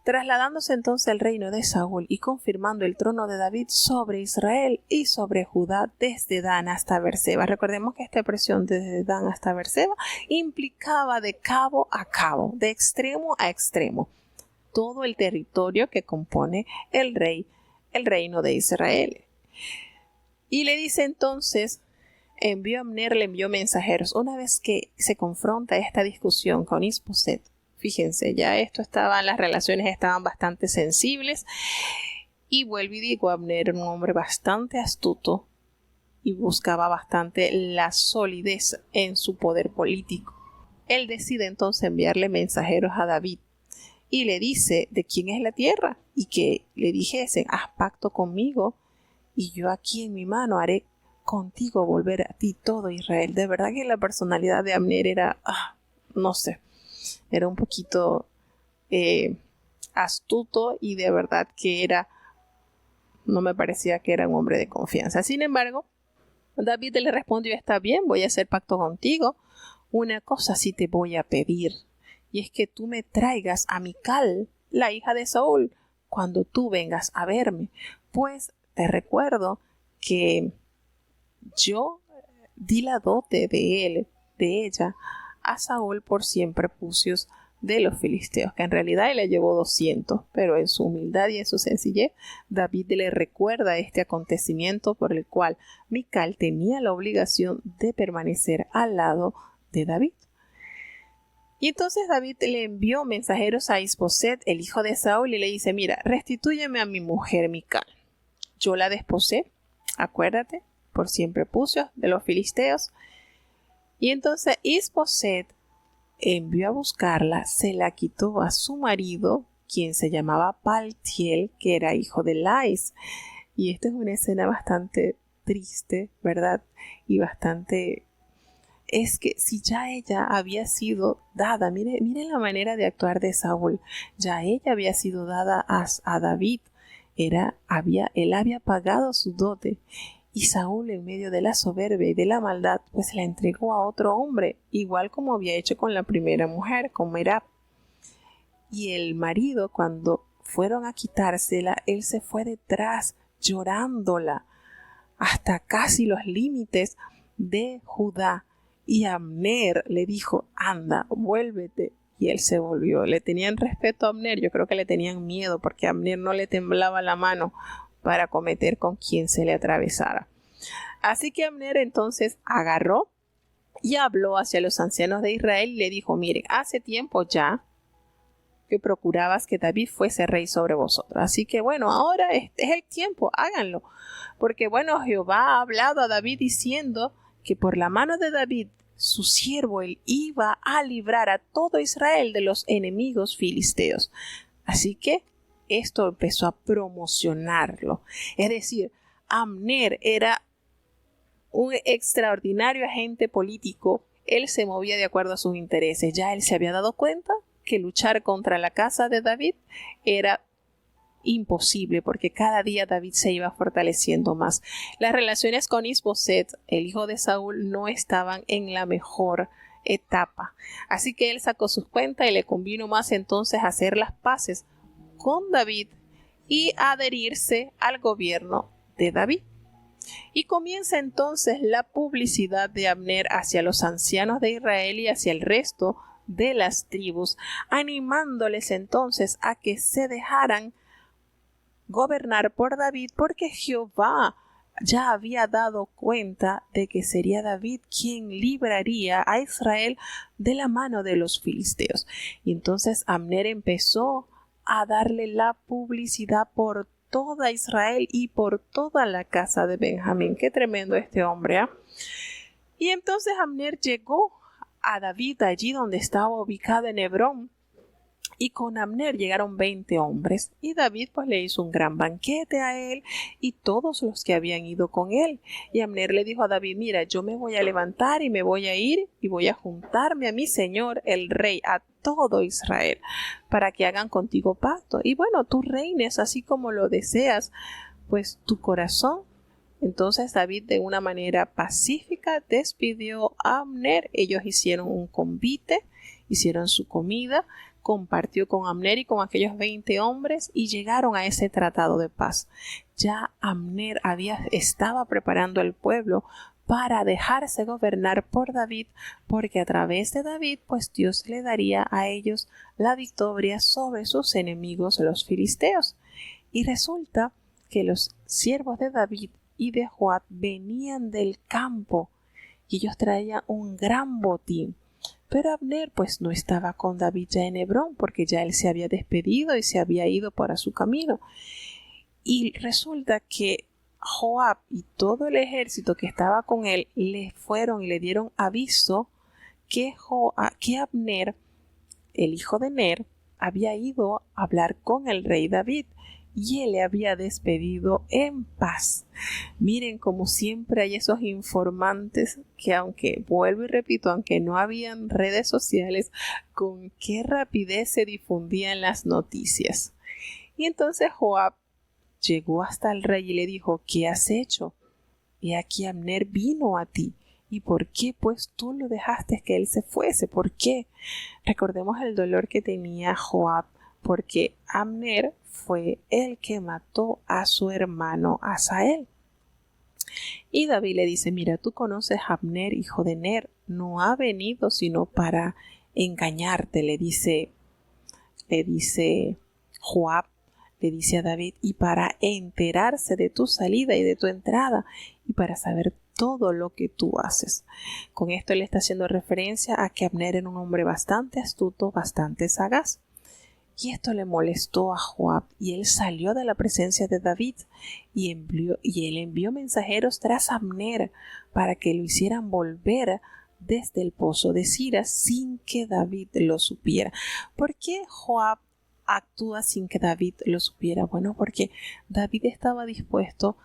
Trasladándose entonces el reino de Saúl y confirmando el trono de David sobre Israel y sobre Judá desde Dan hasta Berseba. Recordemos que esta expresión desde Dan hasta Berseba implicaba de cabo a cabo, de extremo a extremo, todo el territorio que compone el reino de Israel. Y le dice entonces, Abner le envió mensajeros. Una vez que se confronta esta discusión con Isboset, fíjense, ya las relaciones estaban bastante sensibles. Y vuelvo y digo, Abner era un hombre bastante astuto y buscaba bastante la solidez en su poder político. Él decide entonces enviarle mensajeros a David y le dice de quién es la tierra, y que le dijesen: haz pacto conmigo, y yo aquí en mi mano haré contigo volver a ti todo Israel. De verdad que la personalidad de Abner era, no sé, era un poquito astuto, y de verdad que no me parecía que era un hombre de confianza. Sin embargo, David le respondió: está bien, voy a hacer pacto contigo. Una cosa sí te voy a pedir, y es que tú me traigas a Mical, la hija de Saúl, cuando tú vengas a verme, pues te recuerdo que yo di la dote de él de ella a Saúl por 100 prepucios de los filisteos, que en realidad él le llevó 200, pero en su humildad y en su sencillez, David le recuerda este acontecimiento por el cual Mical tenía la obligación de permanecer al lado de David. Y entonces David le envió mensajeros a Isboset, el hijo de Saúl, y le dice: mira, restitúyeme a mi mujer Mical. Yo la desposé, acuérdate, por 100 prepucios de los filisteos. Y entonces Isboset envió a buscarla, se la quitó a su marido, quien se llamaba Paltiel, que era hijo de Lais. Y esta es una escena bastante triste, ¿verdad? Y bastante... Es que si ya ella había sido dada, miren la manera de actuar de Saúl, ya ella había sido dada a David, él había pagado su dote. Y Saúl, en medio de la soberbia y de la maldad, pues la entregó a otro hombre, igual como había hecho con la primera mujer, con Merab. Y el marido, cuando fueron a quitársela, él se fue detrás, llorándola, hasta casi los límites de Judá. Y Abner le dijo: anda, vuélvete. Y él se volvió. Le tenían respeto a Abner, yo creo que le tenían miedo, porque a Abner no le temblaba la mano para cometer con quien se le atravesara. Así que Abner entonces agarró y habló hacia los ancianos de Israel y le dijo: miren, hace tiempo ya que procurabas que David fuese rey sobre vosotros. Así que bueno, ahora es el tiempo, háganlo. Porque bueno, Jehová ha hablado a David diciendo que por la mano de David, su siervo, él iba a librar a todo Israel de los enemigos filisteos. Así que esto empezó a promocionarlo. Es decir, Abner era un extraordinario agente político. Él se movía de acuerdo a sus intereses. Ya él se había dado cuenta que luchar contra la casa de David era imposible, porque cada día David se iba fortaleciendo más. Las relaciones con Isboset, el hijo de Saúl, no estaban en la mejor etapa. Así que él sacó sus cuentas y le convino más entonces hacer las paces con David y adherirse al gobierno de David. Y comienza entonces la publicidad de Abner hacia los ancianos de Israel y hacia el resto de las tribus, animándoles entonces a que se dejaran gobernar por David, porque Jehová ya había dado cuenta de que sería David quien libraría a Israel de la mano de los filisteos. Y entonces Abner empezó a darle la publicidad por toda Israel y por toda la casa de Benjamín. Qué tremendo este hombre, ¿eh? Y entonces Abner llegó a David allí donde estaba ubicado en Hebrón. Y con Abner llegaron 20 hombres, y David pues le hizo un gran banquete a él y todos los que habían ido con él. Y Abner le dijo a David: mira, yo me voy a levantar y me voy a ir y voy a juntarme a mi señor el rey, a todo Israel, para que hagan contigo pacto. Y bueno, tú reines así como lo deseas, pues tu corazón. Entonces David, de una manera pacífica, despidió a Abner. Ellos hicieron un convite, hicieron su comida, compartió con Abner y con aquellos 20 hombres y llegaron a ese tratado de paz. Ya Abner estaba preparando al pueblo para dejarse gobernar por David, porque a través de David pues Dios le daría a ellos la victoria sobre sus enemigos los filisteos. Y resulta que los siervos de David y de Joab venían del campo y ellos traían un gran botín. Pero Abner pues no estaba con David ya en Hebrón, porque ya él se había despedido y se había ido para su camino. Y resulta que Joab y todo el ejército que estaba con él le fueron y le dieron aviso que Abner, el hijo de Ner, había ido a hablar con el rey David y él le había despedido en paz. Miren, como siempre hay esos informantes que, aunque vuelvo y repito, aunque no habían redes sociales, con qué rapidez se difundían las noticias. Y entonces Joab llegó hasta el rey y le dijo: ¿qué has hecho? He aquí Abner vino a ti. ¿Y por qué pues tú lo dejaste que él se fuese? ¿Por qué? Recordemos el dolor que tenía Joab, porque Abner fue el que mató a su hermano Asael. Y David le dice, mira, tú conoces a Abner, hijo de Ner, no ha venido sino para engañarte, le dice Joab, le dice a David, y para enterarse de tu salida y de tu entrada, y para saber todo lo que tú haces. Con esto él está haciendo referencia a que Abner era un hombre bastante astuto, bastante sagaz. Y esto le molestó a Joab, y él salió de la presencia de David, y él envió mensajeros tras Abner para que lo hicieran volver desde el pozo de Sira sin que David lo supiera. ¿Por qué Joab actúa sin que David lo supiera? Bueno, porque David estaba dispuesto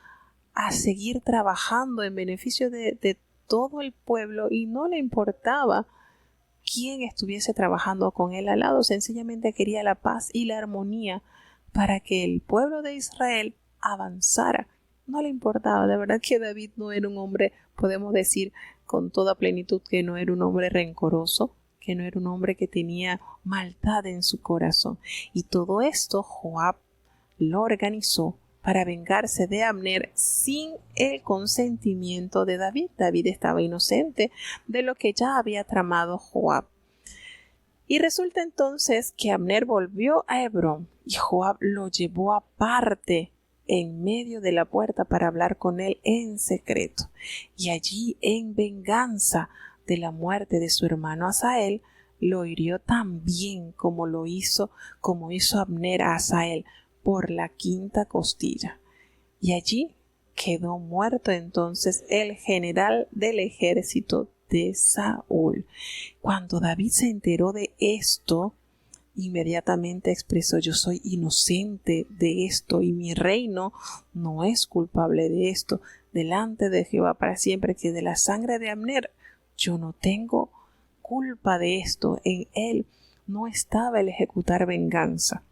a seguir trabajando en beneficio de todo el pueblo y no le importaba quién estuviese trabajando con él al lado. Sencillamente quería la paz y la armonía para que el pueblo de Israel avanzara. No le importaba. De verdad que David no era un hombre, podemos decir con toda plenitud, que no era un hombre rencoroso, que no era un hombre que tenía maldad en su corazón. Y todo esto Joab lo organizó para vengarse de Abner sin el consentimiento de David. David estaba inocente de lo que ya había tramado Joab. Y resulta entonces que Abner volvió a Hebrón y Joab lo llevó aparte en medio de la puerta para hablar con él en secreto. Y allí, en venganza de la muerte de su hermano Asael, lo hirió tan bien como hizo Abner a Asael, por la quinta costilla. Y allí quedó muerto entonces el general del ejército de Saúl. Cuando David se enteró de esto, inmediatamente expresó: yo soy inocente de esto y mi reino no es culpable de esto delante de Jehová para siempre, que de la sangre de Abner yo no tengo culpa de esto. En él no estaba el ejecutar venganza.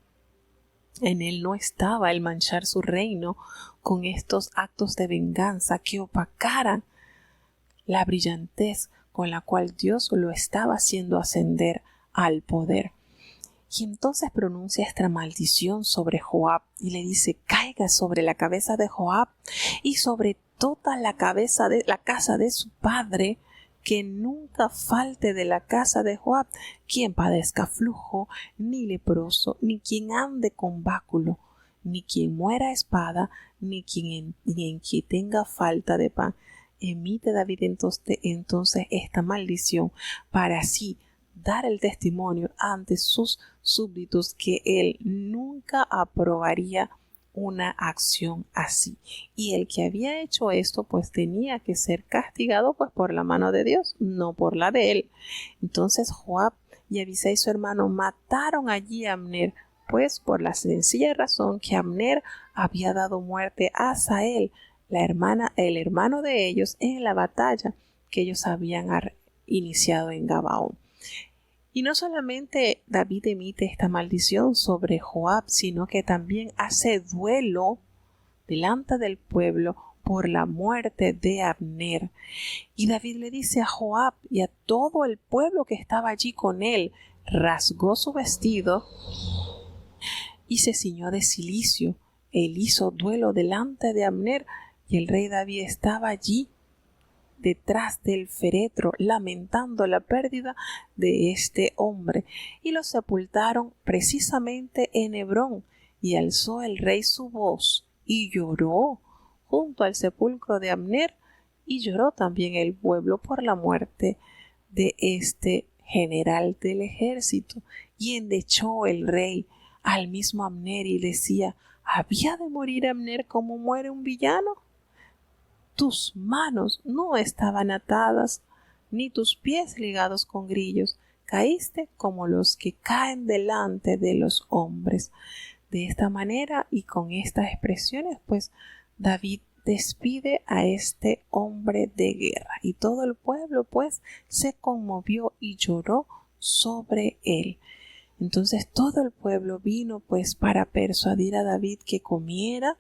En él no estaba el manchar su reino con estos actos de venganza que opacaran la brillantez con la cual Dios lo estaba haciendo ascender al poder. Y entonces pronuncia esta maldición sobre Joab y le dice: caiga sobre la cabeza de Joab y sobre toda la cabeza de la casa de su padre, que nunca falte de la casa de Joab quien padezca flujo, ni leproso, ni quien ande con báculo, ni quien muera a espada, ni en quien tenga falta de pan. Emite David entonces esta maldición para así dar el testimonio ante sus súbditos que él nunca aprobaría una acción así, y el que había hecho esto pues tenía que ser castigado pues por la mano de Dios, no por la de él. Entonces Joab y Abisai su hermano mataron allí a Abner, pues por la sencilla razón que Abner había dado muerte a Asael, el hermano de ellos, en la batalla que ellos habían iniciado en Gabaón. Y no solamente David emite esta maldición sobre Joab, sino que también hace duelo delante del pueblo por la muerte de Abner. Y David le dice a Joab y a todo el pueblo que estaba allí con él: rasgó su vestido y se ciñó de cilicio. Él hizo duelo delante de Abner, y el rey David estaba allí detrás del féretro, lamentando la pérdida de este hombre, y lo sepultaron precisamente en Hebrón. Y alzó el rey su voz y lloró junto al sepulcro de Abner, y lloró también el pueblo por la muerte de este general del ejército. Y endechó el rey al mismo Abner y decía: ¿había de morir Abner como muere un villano? Tus manos no estaban atadas, ni tus pies ligados con grillos. Caíste como los que caen delante de los hombres. De esta manera y con estas expresiones, pues David despide a este hombre de guerra. Y todo el pueblo, pues, se conmovió y lloró sobre él. Entonces todo el pueblo vino, pues, para persuadir a David que comiera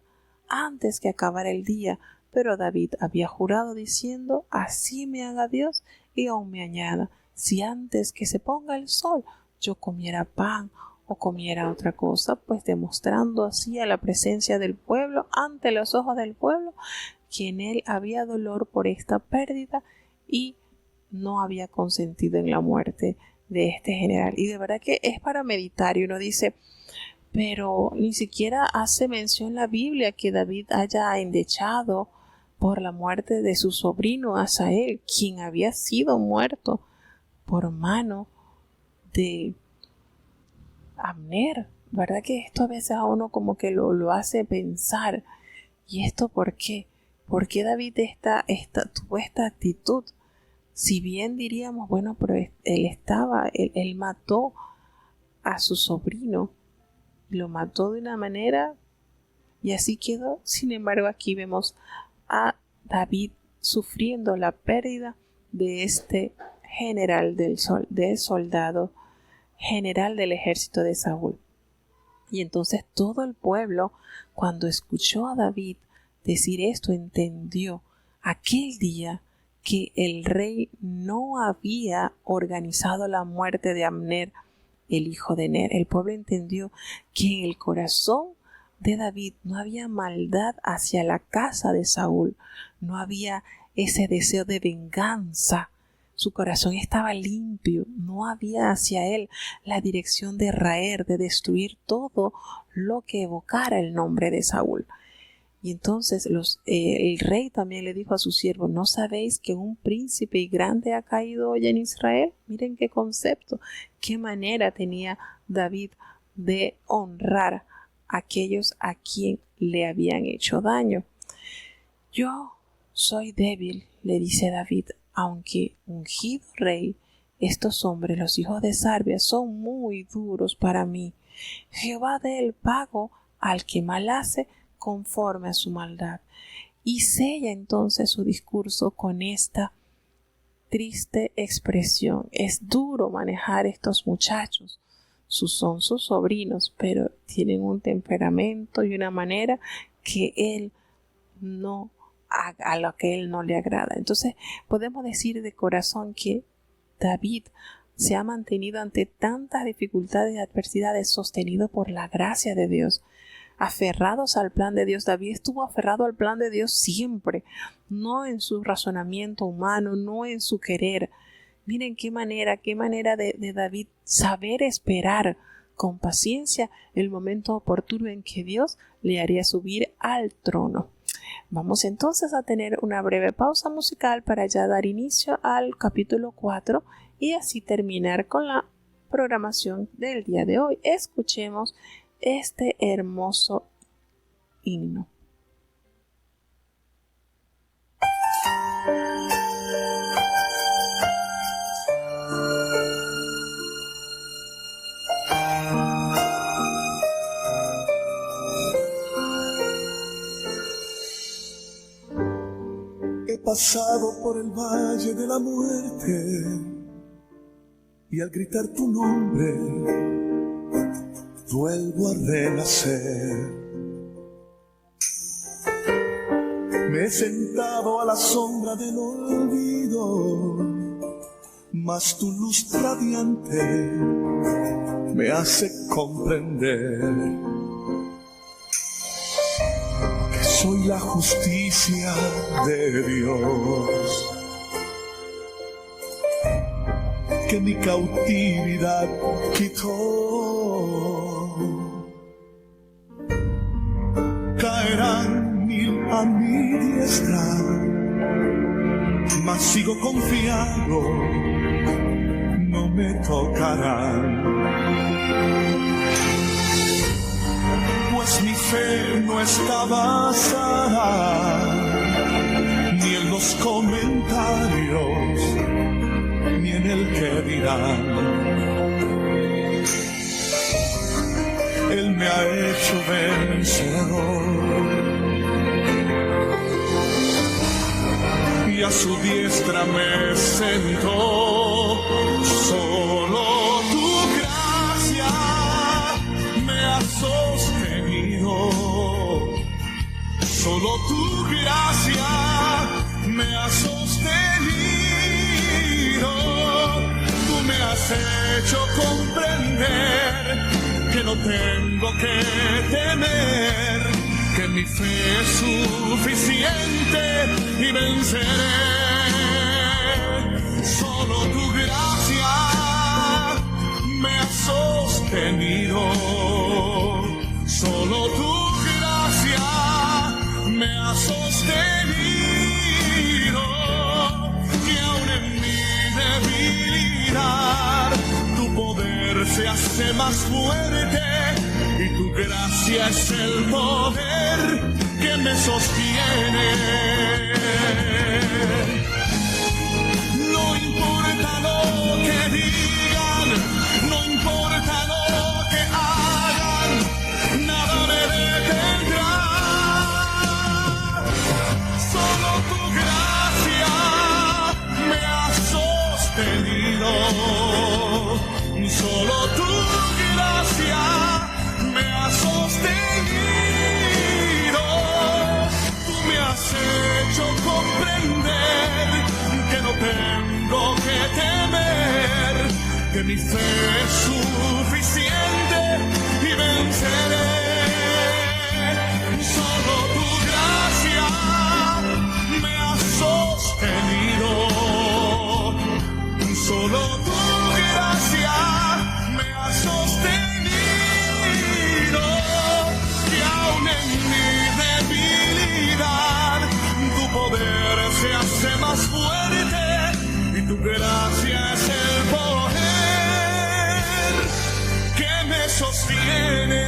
antes que acabara el día. Pero David había jurado diciendo: así me haga Dios y aún me añada, si antes que se ponga el sol yo comiera pan o comiera otra cosa, pues demostrando así a la presencia del pueblo, ante los ojos del pueblo, que en él había dolor por esta pérdida y no había consentido en la muerte de este general. Y de verdad que es para meditar, y uno dice, pero ni siquiera hace mención la Biblia que David haya endechado por la muerte de su sobrino Asael, quien había sido muerto por mano de Abner. ¿Verdad que esto a veces a uno como que lo hace pensar? ¿Y esto por qué? ¿Por qué David tuvo esta actitud? Si bien diríamos, bueno, pero él mató a su sobrino, lo mató de una manera y así quedó. Sin embargo, aquí vemos a David sufriendo la pérdida de este general del soldado, general del ejército de Saúl. Y entonces todo el pueblo, cuando escuchó a David decir esto, entendió aquel día que el rey no había organizado la muerte de Abner, el hijo de Ner. El pueblo entendió que en el corazón de David no había maldad hacia la casa de Saúl, no había ese deseo de venganza. Su corazón estaba limpio, no había hacia él la dirección de raer, de destruir todo lo que evocara el nombre de Saúl. Y entonces el rey también le dijo a sus siervos, ¿no sabéis que un príncipe y grande ha caído hoy en Israel? Miren qué concepto, qué manera tenía David de honrar a aquellos a quien le habían hecho daño. Yo soy débil, le dice David, aunque ungido rey, estos hombres, los hijos de Sarbia, son muy duros para mí. Jehová dé el pago al que mal hace conforme a su maldad. Y sella entonces su discurso con esta triste expresión. Es duro manejar estos muchachos. Son sus sobrinos, pero tienen un temperamento y una manera que él no a lo que él no le agrada. Entonces podemos decir de corazón que David se ha mantenido ante tantas dificultades y adversidades sostenido por la gracia de Dios, aferrados al plan de Dios. David estuvo aferrado al plan de Dios siempre, no en su razonamiento humano, no en su querer. Miren qué manera de David saber esperar con paciencia el momento oportuno en que Dios le haría subir al trono. Vamos entonces a tener una breve pausa musical para ya dar inicio al capítulo 4 y así terminar con la programación del día de hoy. Escuchemos este hermoso himno. He pasado por el valle de la muerte y al gritar tu nombre vuelvo a renacer. Me he sentado a la sombra del olvido, mas tu luz radiante me hace comprender que soy la justicia de Dios, que mi cautividad quitó. Caerán 1000 a mi diestra, mas sigo confiado, no me tocarán. Pues mi fe no está basada ni en los comentarios, ni en el que dirán. Él me ha hecho vencedor y a su diestra me sentó. Solo tu gracia me ha sostenido, solo tu gracia me ha sostenido. Tú me has hecho comprender que no tengo que temer, que mi fe es suficiente y venceré. Solo tu gracia me ha sostenido, solo tu gracia me ha sostenido, y aún en mi debilidad tu poder se hace más fuerte, y tu gracia es el poder que me sostiene. No importa lo que digan, no importa lo que hagan, nada me detendrá. Solo tu gracia me ha sostenido, solo tu gracia me ha sostenido. Tú me has hecho comprender que no tengo que temer, que mi fe es suficiente y venceré. Solo tu gracia me ha sostenido, solo tu gracia me ha sostenido, y aún en mi debilidad tu poder se hace más fuerte, y tu gracia es el poder que me sostiene.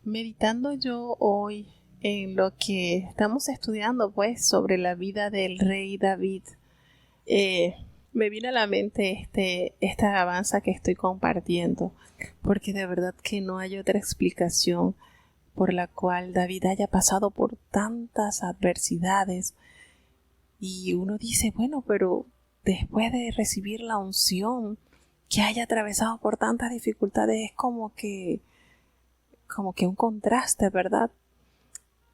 Meditando yo hoy en lo que estamos estudiando, pues, sobre la vida del rey David, me viene a la mente esta alabanza que estoy compartiendo, porque de verdad que no hay otra explicación por la cual David haya pasado por tantas adversidades. Y uno dice, bueno, pero después de recibir la unción, que haya atravesado por tantas dificultades, es como que un contraste, ¿verdad?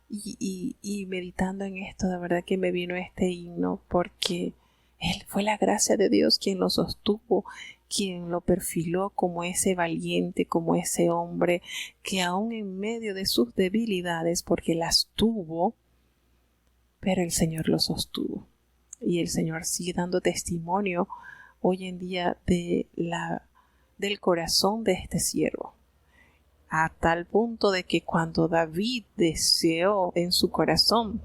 Y meditando en esto, de verdad que me vino este himno, porque fue la gracia de Dios quien lo sostuvo, quien lo perfiló como ese valiente, como ese hombre que aún en medio de sus debilidades, porque las tuvo, pero el Señor lo sostuvo. Y el Señor sigue dando testimonio hoy en día del corazón de este siervo, a tal punto de que cuando David deseó en su corazón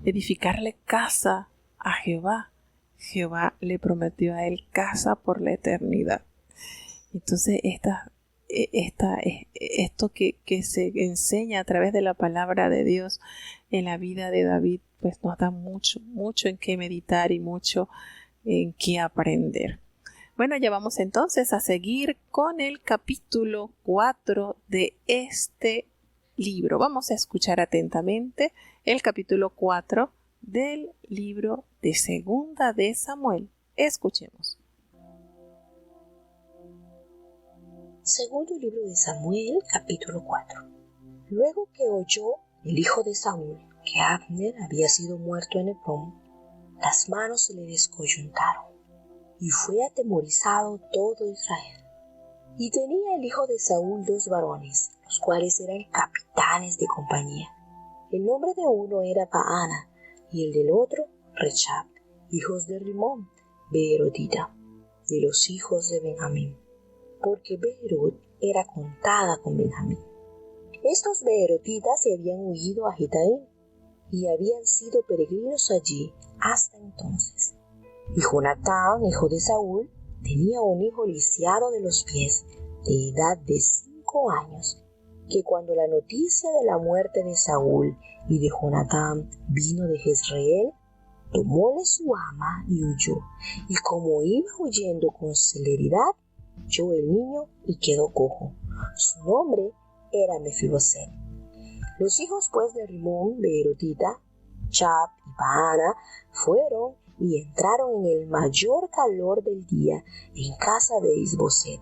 edificarle casa a Jehová, Jehová le prometió a él casa por la eternidad. Entonces esto que se enseña a través de la palabra de Dios en la vida de David, pues nos da mucho en qué meditar y mucho en qué aprender. Bueno, ya vamos entonces a seguir con el capítulo 4 de este libro. Vamos a escuchar atentamente el capítulo 4 del libro de Segunda de Samuel. Escuchemos. Segundo libro de Samuel, capítulo 4. Luego que oyó el hijo de Saúl que Abner había sido muerto en Hebrón, las manos se le descoyuntaron, y fue atemorizado todo Israel. Y tenía el hijo de Saúl 2 varones, los cuales eran capitanes de compañía. El nombre de uno era Baana, y el del otro Rechab, hijos de Rimón, beerotita, de los hijos de Benjamín, porque Beerot era contada con Benjamín. Estos beerotitas se habían huido a Gitaim, y habían sido peregrinos allí hasta entonces. Y Jonatán, hijo de Saúl, tenía un hijo lisiado de los pies, de edad de 5 años, que cuando la noticia de la muerte de Saúl y de Jonatán vino de Jezreel, tomóle su ama y huyó, y como iba huyendo con celeridad, echó el niño y quedó cojo. Su nombre era Mefiboset. Los hijos pues de Rimón, beerotita, Chab y Baana, fueron y entraron en el mayor calor del día en casa de Isboset,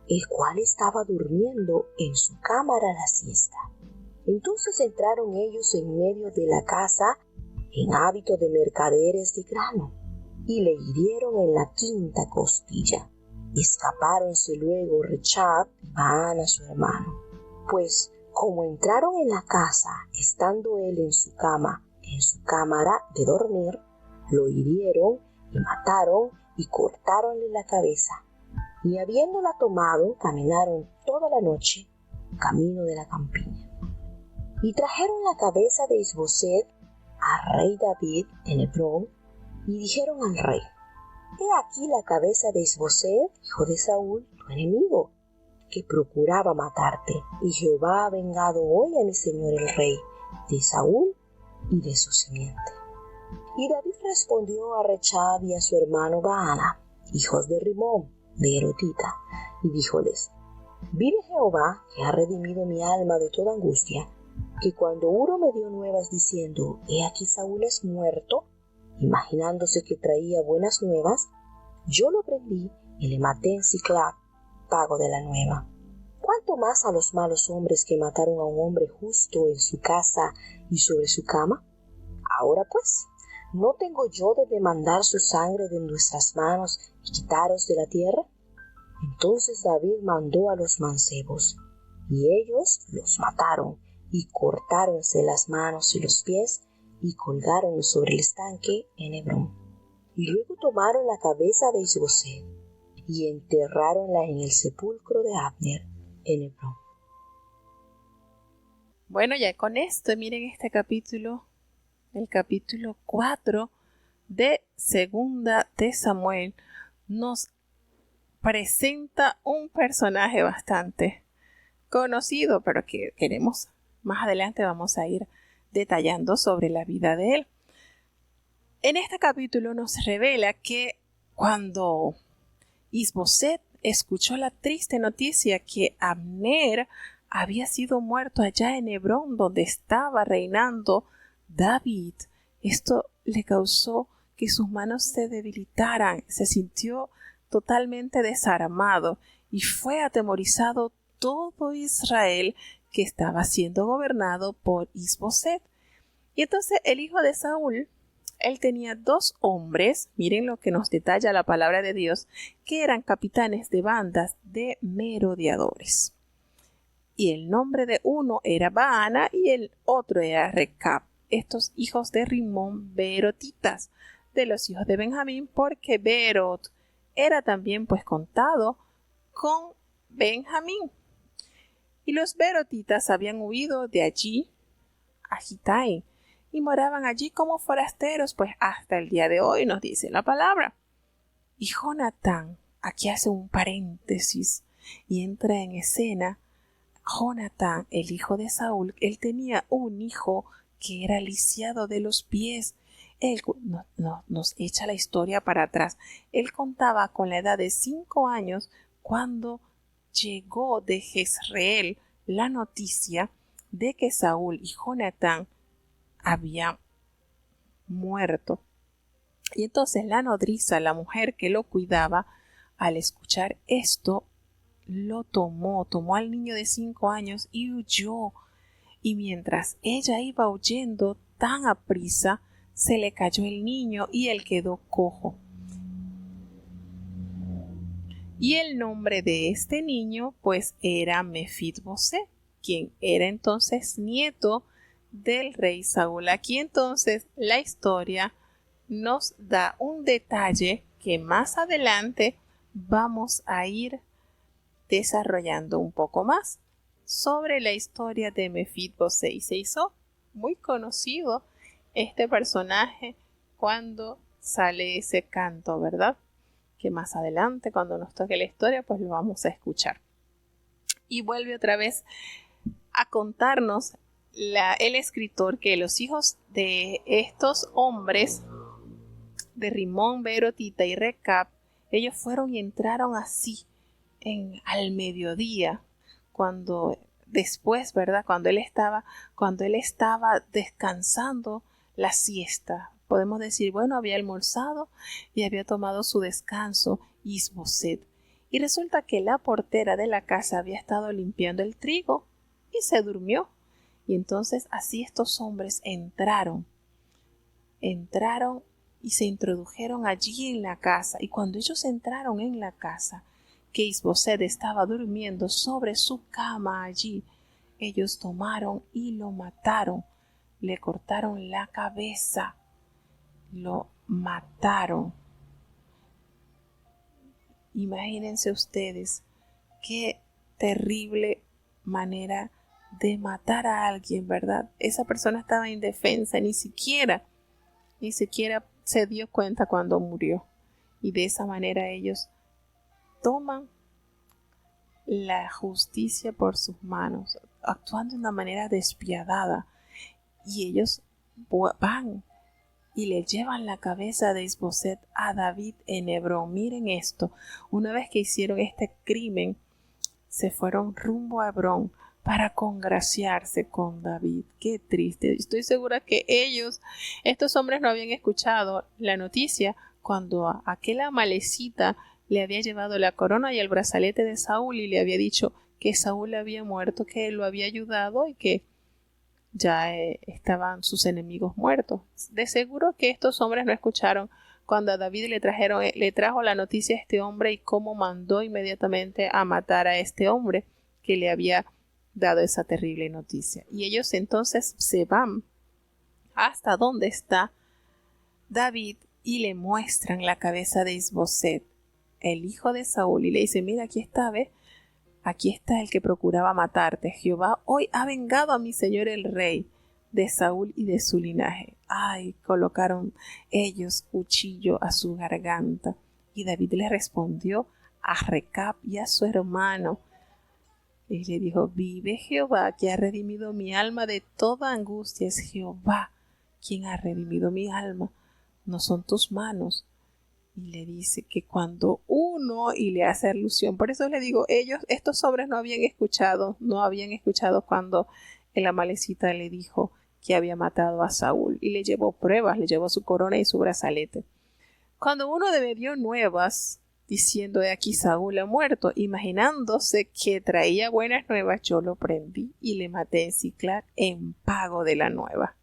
el cual estaba durmiendo en su cámara la siesta. Entonces entraron ellos en medio de la casa en hábito de mercaderes de grano, y le hirieron en la quinta costilla. Escapáronse luego Rechab y Baana su hermano, pues como entraron en la casa, estando él en su cama, en su cámara de dormir, lo hirieron y mataron y cortáronle la cabeza. Y habiéndola tomado, caminaron toda la noche camino de la campiña. Y trajeron la cabeza de Isboset al rey David en Hebrón, y dijeron al rey: He aquí la cabeza de Isboset, hijo de Saúl, tu enemigo, que procuraba matarte, y Jehová ha vengado hoy a mi señor el rey, de Saúl y de su simiente. Y David respondió a Rechab y a su hermano Baana, hijos de Rimón, de Erotita, y díjoles: Vive Jehová, que ha redimido mi alma de toda angustia, que cuando Huro me dio nuevas diciendo: He aquí Saúl es muerto, imaginándose que traía buenas nuevas, yo lo prendí y le maté en Siclag, pago de la nueva. ¿Cuánto más a los malos hombres que mataron a un hombre justo en su casa y sobre su cama? Ahora pues, ¿no tengo yo de demandar su sangre de nuestras manos y quitaros de la tierra? Entonces David mandó a los mancebos, y ellos los mataron, y cortáronse las manos y los pies, y colgaron sobre el estanque en Hebrón. Y luego tomaron la cabeza de Isboset, y enterráronla en el sepulcro de Abner en Hebrón. Bueno, ya con esto, miren este capítulo, el capítulo 4 de Segunda de Samuel, nos presenta un personaje bastante conocido, pero que queremos más adelante vamos a ir detallando sobre la vida de él. En este capítulo nos revela que cuando Isboset escuchó la triste noticia que Abner había sido muerto allá en Hebrón, donde estaba reinando David, esto le causó que sus manos se debilitaran, se sintió totalmente desarmado y fue atemorizado todo Israel, que estaba siendo gobernado por Isboset. Y entonces el hijo de Saúl, él tenía 2 hombres, miren lo que nos detalla la palabra de Dios, que eran capitanes de bandas de merodeadores. Y el nombre de uno era Baana y el otro era Recab, estos hijos de Rimón beerotitas, de los hijos de Benjamín, porque Beerot era también pues contado con Benjamín. Y los beerotitas habían huido de allí a Gittaim y moraban allí como forasteros, pues hasta el día de hoy nos dice la palabra. Y Jonatán, aquí hace un paréntesis y entra en escena Jonatán, el hijo de Saúl. Él tenía un hijo que era lisiado de los pies. Él nos echa la historia para atrás. Él contaba con la edad de 5 años cuando llegó de Jezreel la noticia de que Saúl y Jonatán habían muerto. Y entonces la nodriza, la mujer que lo cuidaba, al escuchar esto, lo tomó al niño de 5 años y huyó. Y mientras ella iba huyendo tan aprisa, se le cayó el niño y él quedó cojo. Y el nombre de este niño pues era Mefiboseth, quien era entonces nieto del rey Saúl. Aquí entonces la historia nos da un detalle que más adelante vamos a ir desarrollando un poco más sobre la historia de Mefiboseth. Y se hizo muy conocido este personaje cuando sale ese canto, ¿verdad? Que más adelante, cuando nos toque la historia, pues lo vamos a escuchar. Y vuelve otra vez a contarnos el escritor que los hijos de estos hombres, de Rimón, Beerotita y Recab, ellos fueron y entraron así al mediodía, cuando después, ¿verdad? Cuando él estaba descansando la siesta. Podemos decir, bueno, había almorzado y había tomado su descanso Isboset. Y resulta que la portera de la casa había estado limpiando el trigo y se durmió. Y entonces así estos hombres entraron y se introdujeron allí en la casa. Y cuando ellos entraron en la casa, que Isboset estaba durmiendo sobre su cama allí, ellos tomaron y lo mataron, le cortaron la cabeza, lo mataron. Imagínense ustedes qué terrible manera de matar a alguien, ¿verdad? Esa persona estaba indefensa, ni siquiera se dio cuenta cuando murió. Y de esa manera ellos toman la justicia por sus manos, actuando de una manera despiadada. Y ellos van y le llevan la cabeza de Isboset a David en Hebrón. Miren esto, una vez que hicieron este crimen, se fueron rumbo a Hebrón para congraciarse con David. Qué triste. Estoy segura que estos hombres no habían escuchado la noticia cuando a aquella amalecita le había llevado la corona y el brazalete de Saúl y le había dicho que Saúl había muerto, que él lo había ayudado y que ya estaban sus enemigos muertos. De seguro que estos hombres no escucharon cuando a David le trajo la noticia a este hombre y cómo mandó inmediatamente a matar a este hombre que le había dado esa terrible noticia. Y ellos entonces se van hasta donde está David y le muestran la cabeza de Isboset, el hijo de Saúl, y le dice: mira, aquí está, ¿ves? Aquí está el que procuraba matarte. Jehová hoy ha vengado a mi señor el rey de Saúl y de su linaje. Ay, colocaron ellos cuchillo a su garganta. Y David le respondió a Recab y a su hermano. Y le dijo: vive Jehová, que ha redimido mi alma de toda angustia. Es Jehová quien ha redimido mi alma, no son tus manos. Y le dice que cuando y le hace alusión, por eso le digo, estos hombres no habían escuchado cuando el amalecita le dijo que había matado a Saúl, y le llevó pruebas, le llevó su corona y su brazalete. Cuando uno le dio nuevas, diciendo: de aquí Saúl ha muerto, imaginándose que traía buenas nuevas, yo lo prendí y le maté en Siclag en pago de la nueva.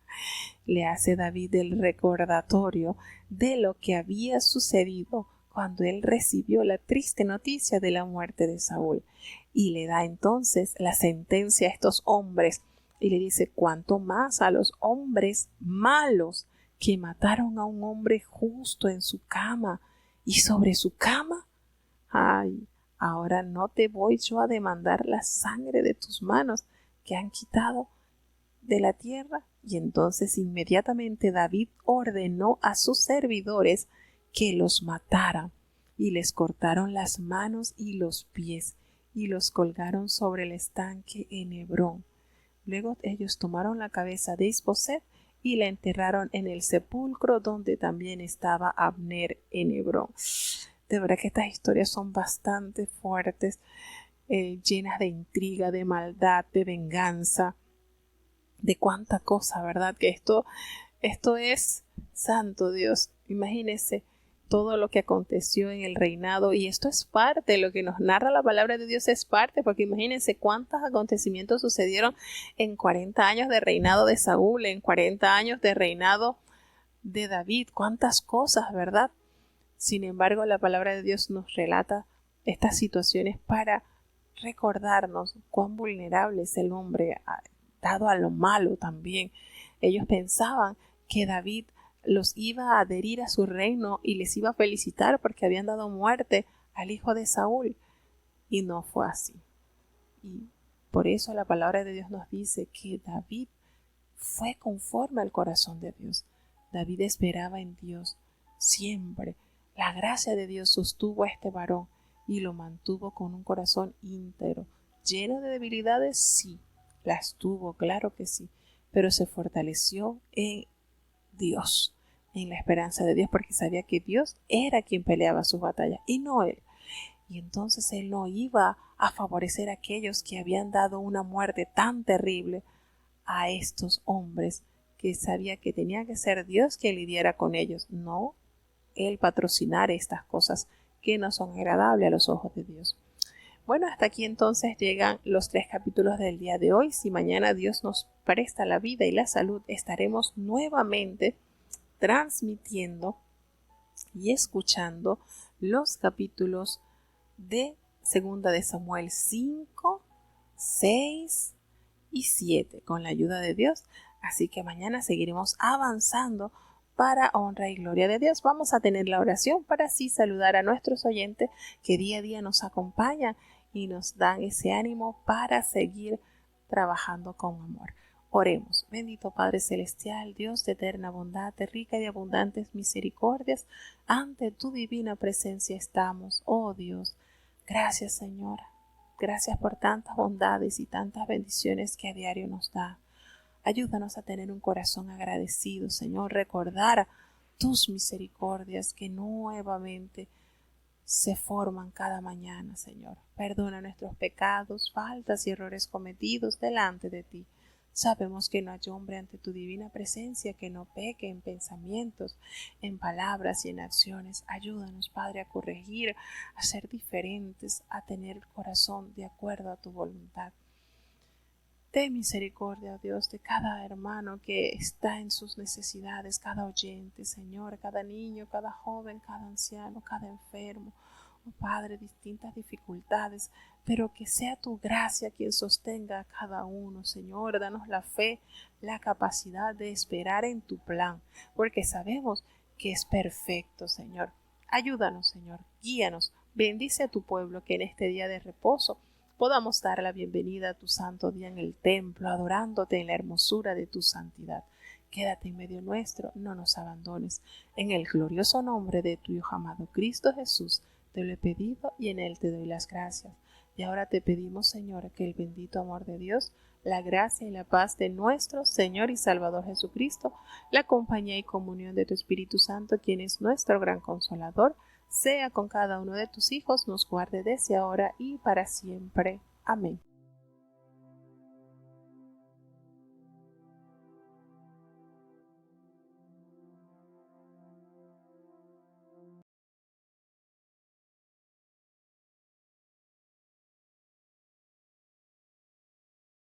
Le hace David el recordatorio de lo que había sucedido cuando él recibió la triste noticia de la muerte de Saúl, y le da entonces la sentencia a estos hombres y le dice: cuánto más a los hombres malos que mataron a un hombre justo en su cama y sobre su cama. Ay, ahora no te voy yo a demandar la sangre de tus manos que han quitado de la tierra. Y entonces inmediatamente David ordenó a sus servidores que los mataran, y les cortaron las manos y los pies y los colgaron sobre el estanque en Hebrón. Luego ellos tomaron la cabeza de Isboset y la enterraron en el sepulcro donde también estaba Abner en Hebrón. De verdad que estas historias son bastante fuertes, llenas de intriga, de maldad, de venganza, de cuánta cosa, ¿verdad? Que esto es santo Dios. Imagínense todo lo que aconteció en el reinado, y esto es parte de lo que nos narra la palabra de Dios, es parte, porque imagínense cuántos acontecimientos sucedieron en 40 años de reinado de Saúl, en 40 años de reinado de David, cuántas cosas, ¿verdad? Sin embargo, la palabra de Dios nos relata estas situaciones para recordarnos cuán vulnerable es el hombre dado a lo malo también. Ellos pensaban que David los iba a adherir a su reino y les iba a felicitar porque habían dado muerte al hijo de Saúl, y no fue así. Y por eso la palabra de Dios nos dice que David fue conforme al corazón de Dios. David esperaba en Dios siempre. La gracia de Dios sostuvo a este varón y lo mantuvo con un corazón íntegro. Lleno de debilidades, sí, las tuvo, claro que sí, pero se fortaleció en Dios, en la esperanza de Dios, porque sabía que Dios era quien peleaba sus batallas y no él. Y entonces él no iba a favorecer a aquellos que habían dado una muerte tan terrible a estos hombres, que sabía que tenía que ser Dios quien lidiara con ellos, no él patrocinar estas cosas que no son agradables a los ojos de Dios. Bueno, hasta aquí entonces llegan los 3 capítulos del día de hoy. Si mañana Dios nos presta la vida y la salud, estaremos nuevamente transmitiendo y escuchando los capítulos de 2 de Samuel 5, 6 y 7 con la ayuda de Dios. Así que mañana seguiremos avanzando para honra y gloria de Dios. Vamos a tener la oración para así saludar a nuestros oyentes que día a día nos acompañan y nos dan ese ánimo para seguir trabajando con amor. Oremos. Bendito Padre Celestial, Dios de eterna bondad, de rica y abundantes misericordias, ante tu divina presencia estamos, oh Dios. Gracias, Señor. Gracias por tantas bondades y tantas bendiciones que a diario nos da. Ayúdanos a tener un corazón agradecido, Señor, recordar tus misericordias que nuevamente se forman cada mañana, Señor. Perdona nuestros pecados, faltas y errores cometidos delante de ti. Sabemos que no hay hombre ante tu divina presencia que no peque en pensamientos, en palabras y en acciones. Ayúdanos, Padre, a corregir, a ser diferentes, a tener el corazón de acuerdo a tu voluntad. Ten misericordia, Dios, de cada hermano que está en sus necesidades, cada oyente, Señor, cada niño, cada joven, cada anciano, cada enfermo. Oh Padre, distintas dificultades, pero que sea tu gracia quien sostenga a cada uno, Señor. Danos la fe, la capacidad de esperar en tu plan, porque sabemos que es perfecto, Señor. Ayúdanos, Señor, guíanos, bendice a tu pueblo que en este día de reposo podamos dar la bienvenida a tu santo día en el templo, adorándote en la hermosura de tu santidad. Quédate en medio nuestro, no nos abandones. En el glorioso nombre de tu Hijo amado Cristo Jesús, te lo he pedido y en él te doy las gracias. Y ahora te pedimos, Señor, que el bendito amor de Dios, la gracia y la paz de nuestro Señor y Salvador Jesucristo, la compañía y comunión de tu Espíritu Santo, quien es nuestro gran consolador, sea con cada uno de tus hijos, nos guarde desde ahora y para siempre. Amén.